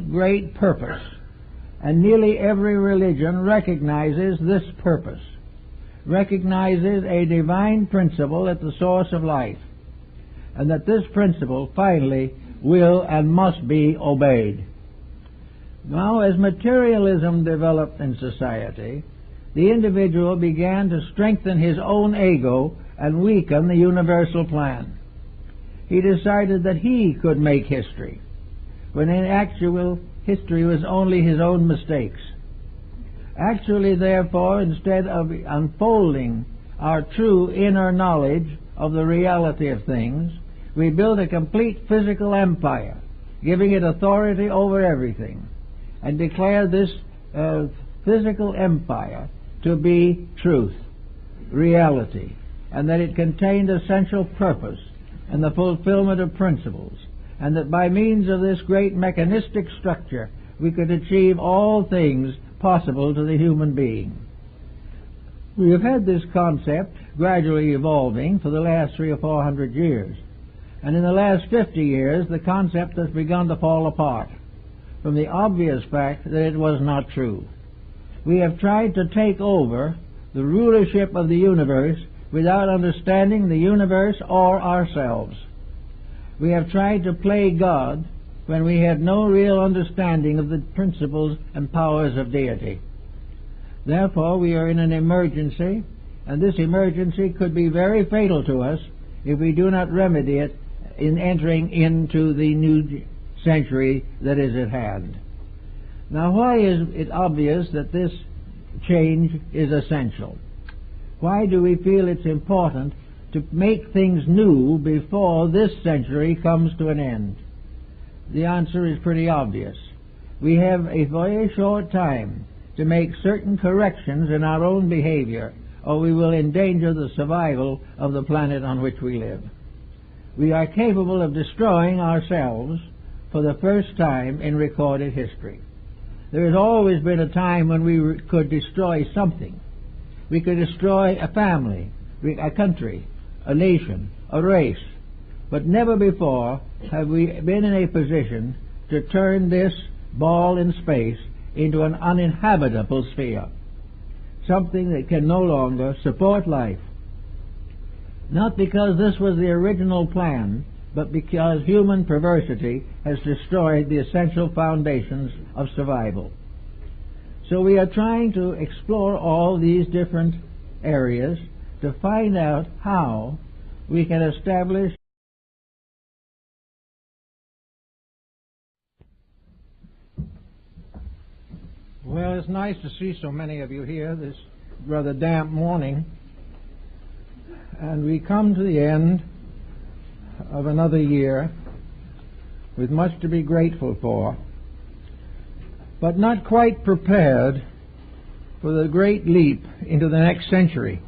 Great purpose, and nearly every religion recognizes this purpose, recognizes a divine principle at the source of life, and that this principle finally will and must be obeyed. Now, as materialism developed in society, the individual began to strengthen his own ego and weaken the universal plan. He decided that he could make history, when in actual history was only his own mistakes. Actually, therefore, instead of unfolding our true inner knowledge of the reality of things, we built a complete physical empire, giving it authority over everything, and declared this physical empire to be truth, reality, and that it contained essential purpose and the fulfillment of principles, and that by means of this great mechanistic structure we could achieve all things possible to the human being. We have had this concept gradually evolving for the last 300 or 400 years, and in the last 50 years the concept has begun to fall apart from the obvious fact that it was not true. We have tried to take over the rulership of the universe without understanding the universe or ourselves. We have tried to play God when we had no real understanding of the principles and powers of deity. Therefore, we are in an emergency, and this emergency could be very fatal to us if we do not remedy it in entering into the new century that is at hand. Now, why is it obvious that this change is essential? Why do we feel it's important to make things new before this century comes to an end? The answer is pretty obvious. We have a very short time to make certain corrections in our own behavior, or we will endanger the survival of the planet on which we live. We are capable of destroying ourselves for the first time in recorded history. There has always been a time when we could destroy something. We could destroy a family, a country, a nation, a race, but never before have we been in a position to turn this ball in space into an uninhabitable sphere, something that can no longer support life. Not because this was the original plan, but because human perversity has destroyed the essential foundations of survival. So we are trying to explore all these different areas to find out how we can establish Well, it's nice to see so many of you here this rather damp morning. And we come to the end of another year with much to be grateful for, but not quite prepared for the great leap into the next century.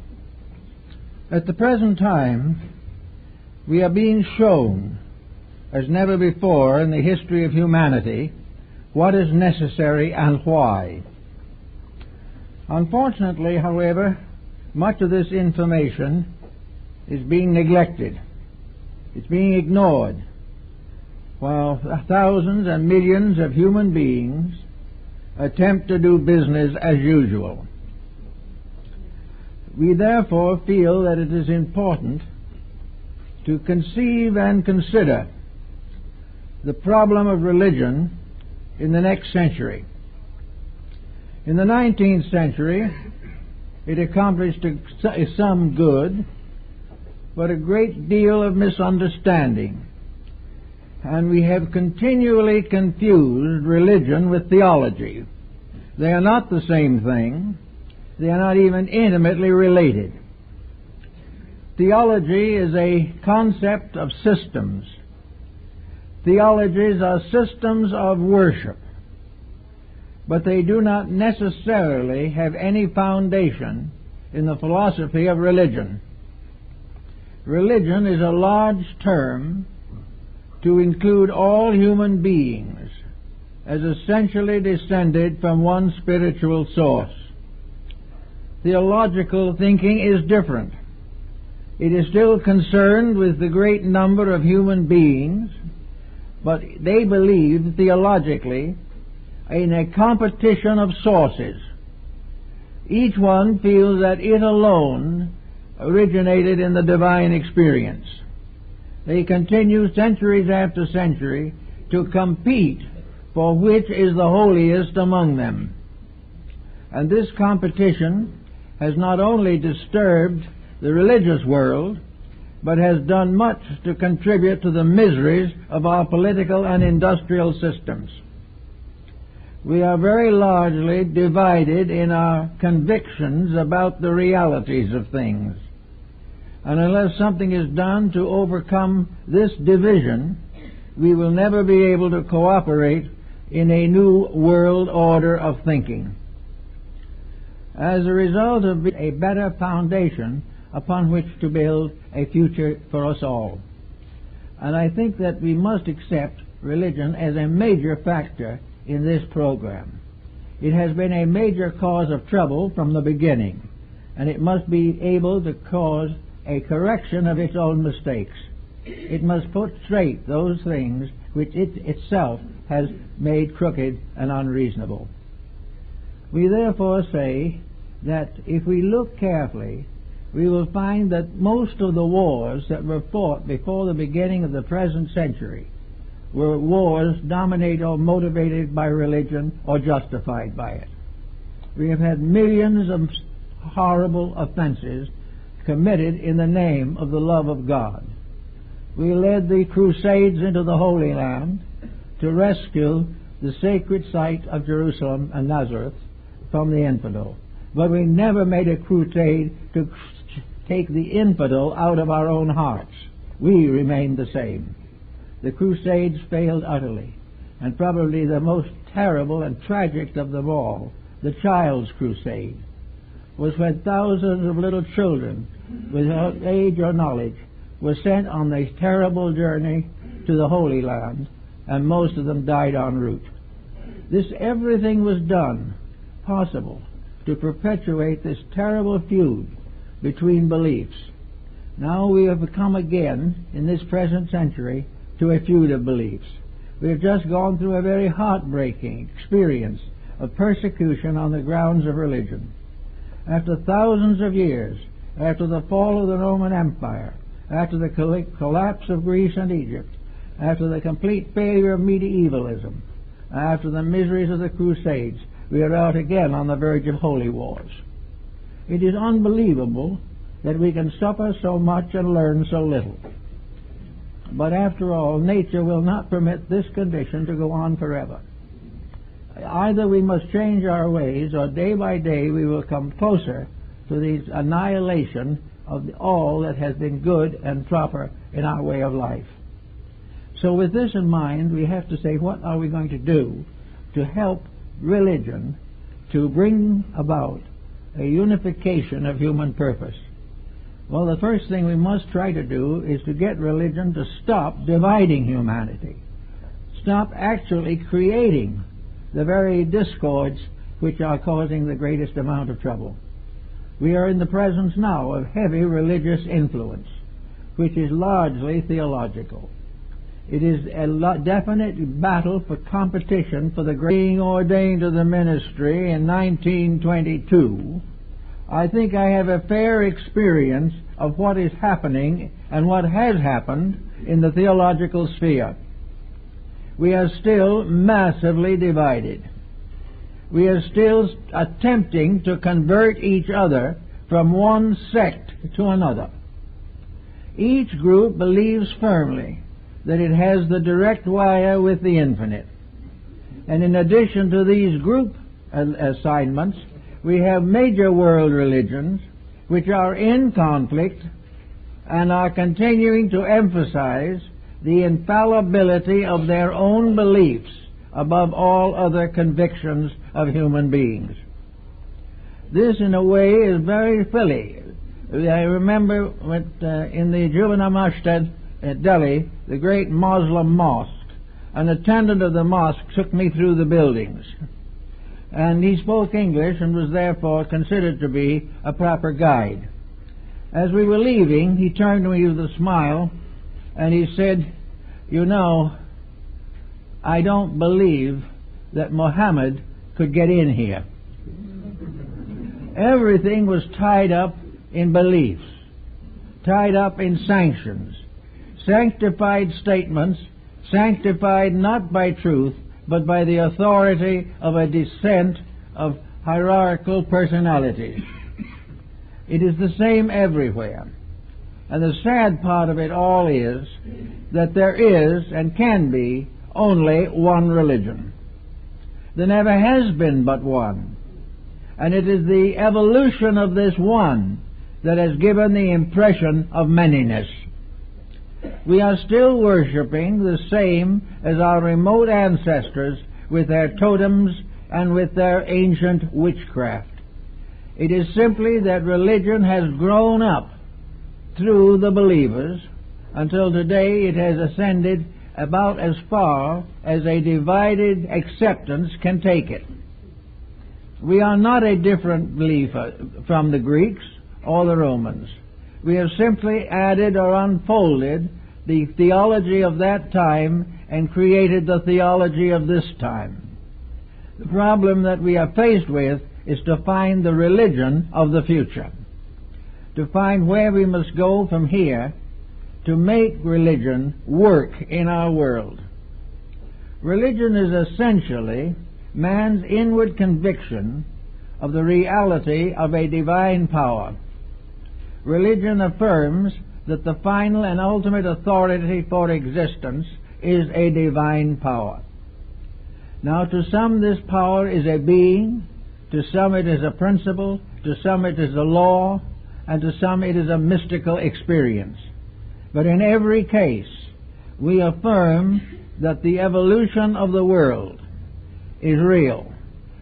At the present time, we are being shown, as never before in the history of humanity, what is necessary and why. Unfortunately, however, much of this information is being neglected. It's being ignored, while thousands and millions of human beings attempt to do business as usual. We therefore feel that it is important to conceive and consider the problem of religion in the next century. In the 19th century, it accomplished some good, but a great deal of misunderstanding. And we have continually confused religion with theology. They are not the same thing. They are not even intimately related. Theology is a concept of systems. Theologies are systems of worship, but they do not necessarily have any foundation in the philosophy of religion. Religion is a large term to include all human beings as essentially descended from one spiritual source. Theological thinking is different. It is still concerned with the great number of human beings, but they believe theologically in a competition of sources. Each one feels that it alone originated in the divine experience. They continue centuries after century to compete for which is the holiest among them. And this competition has not only disturbed the religious world, but has done much to contribute to the miseries of our political and industrial systems. We are very largely divided in our convictions about the realities of things. And unless something is done to overcome this division, we will never be able to cooperate in a new world order of thinking. As a result of a better foundation upon which to build a future for us all. And I think that we must accept religion as a major factor in this program. It has been a major cause of trouble from the beginning, and it must be able to cause a correction of its own mistakes. It must put straight those things which it itself has made crooked and unreasonable. We therefore say that if we look carefully, we will find that most of the wars that were fought before the beginning of the present century were wars dominated or motivated by religion or justified by it. We have had millions of horrible offenses committed in the name of the love of God. We led the Crusades into the Holy Land to rescue the sacred site of Jerusalem and Nazareth from the infidel. but we never made a crusade to take the infidel out of our own hearts. We remained the same. The Crusades failed utterly, and probably the most terrible and tragic of them all, the Child's Crusade, was when thousands of little children without age or knowledge were sent on this terrible journey to the Holy Land, and most of them died en route. Everything was done possible to perpetuate this terrible feud between beliefs. Now we have come again, in this present century, to a feud of beliefs. We have just gone through a very heartbreaking experience of persecution on the grounds of religion. After thousands of years, after the fall of the Roman Empire, after the collapse of Greece and Egypt, after the complete failure of medievalism, after the miseries of the Crusades, we are out again on the verge of holy wars. It is unbelievable that we can suffer so much and learn so little. But after all, nature will not permit this condition to go on forever. Either we must change our ways, or day by day we will come closer to the annihilation of all that has been good and proper in our way of life. So with this in mind, we have to say, what are we going to do to help religion to bring about a unification of human purpose? Well, the first thing we must try to do is to get religion to stop dividing humanity, stop actually creating the very discords which are causing the greatest amount of trouble. We are in the presence now of heavy religious influence, which is largely theological. It is a definite battle for competition for the being ordained to the ministry in 1922. I think I have a fair experience of what is happening and what has happened in the theological sphere. We are still massively divided. We are still attempting to convert each other from one sect to another. Each group believes firmly that it has the direct wire with the infinite. And in addition to these group assignments, we have major world religions which are in conflict and are continuing to emphasize the infallibility of their own beliefs above all other convictions of human beings. This, in a way, is very silly. I remember in the Juvana Masjid at Delhi, the great Muslim mosque, an attendant of the mosque took me through the buildings. And he spoke English and was therefore considered to be a proper guide. As we were leaving, he turned to me with a smile and he said, "You know, I don't believe that Muhammad could get in here." Everything was tied up in beliefs, tied up in sanctions, sanctified statements, sanctified not by truth, but by the authority of a descent of hierarchical personalities. It is the same everywhere. And the sad part of it all is that there is and can be only one religion. There never has been but one. And it is the evolution of this one that has given the impression of manyness. We are still worshipping the same as our remote ancestors with their totems and with their ancient witchcraft. It is simply that religion has grown up through the believers until today it has ascended about as far as a divided acceptance can take it. We are not a different belief from the Greeks or the Romans. We have simply added or unfolded the theology of that time and created the theology of this time. The problem that we are faced with is to find the religion of the future, to find where we must go from here to make religion work in our world. Religion is essentially man's inward conviction of the reality of a divine power. Religion affirms that the final and ultimate authority for existence is a divine power. Now, to some, this power is a being, To some it is a principle, to some it is a law, and to some it is a mystical experience. But in every case, we affirm that the evolution of the world is real,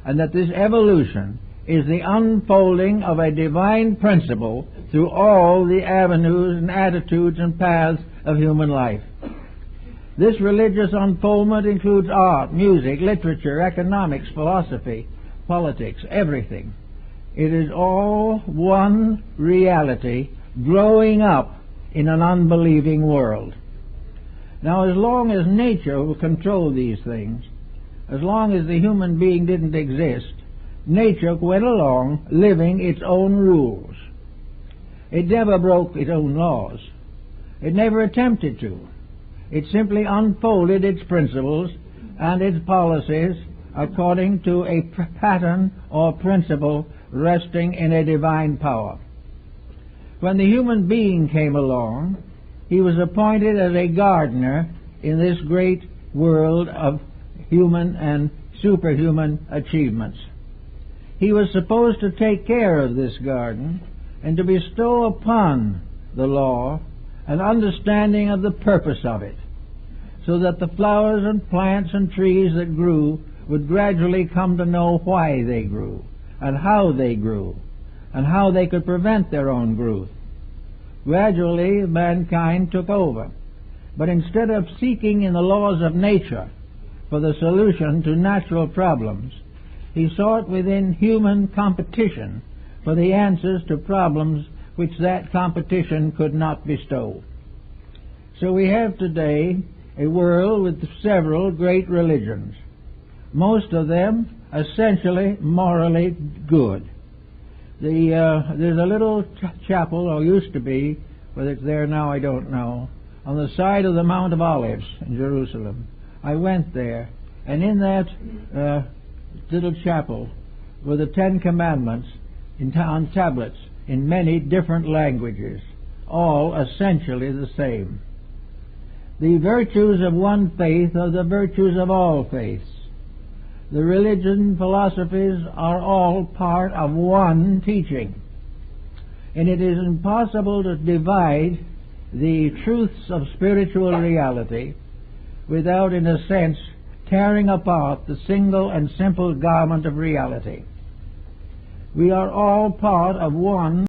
and that this evolution is the unfolding of a divine principle through all the avenues and attitudes and paths of human life. This religious unfoldment includes art, music, literature, economics, philosophy, politics, everything. It is all one reality growing up in an unbelieving world. Now, as long as nature will control these things, as long as the human being didn't exist, nature went along living its own rules. It never broke its own laws. It never attempted to. It simply unfolded its principles and its policies according to a pattern or principle resting in a divine power. When the human being came along, he was appointed as a gardener in this great world of human and superhuman achievements. He was supposed to take care of this garden and to bestow upon the law an understanding of the purpose of it, so that the flowers and plants and trees that grew would gradually come to know why they grew, and how they could prevent their own growth. Gradually, mankind took over. But instead of seeking in the laws of nature for the solution to natural problems, he sought within human competition for the answers to problems which that competition could not bestow. So we have today a world with several great religions, most of them essentially morally good. There's a little chapel, or used to be, whether it's there now I don't know, on the side of the Mount of Olives in Jerusalem. I went there, and in that little chapel were the Ten Commandments on tablets in many different languages, all essentially the same. The virtues of one faith are the virtues of all faiths. The religion philosophies are all part of one teaching. And it is impossible to divide the truths of spiritual reality without, in a sense, tearing apart the single and simple garment of reality. We are all part of one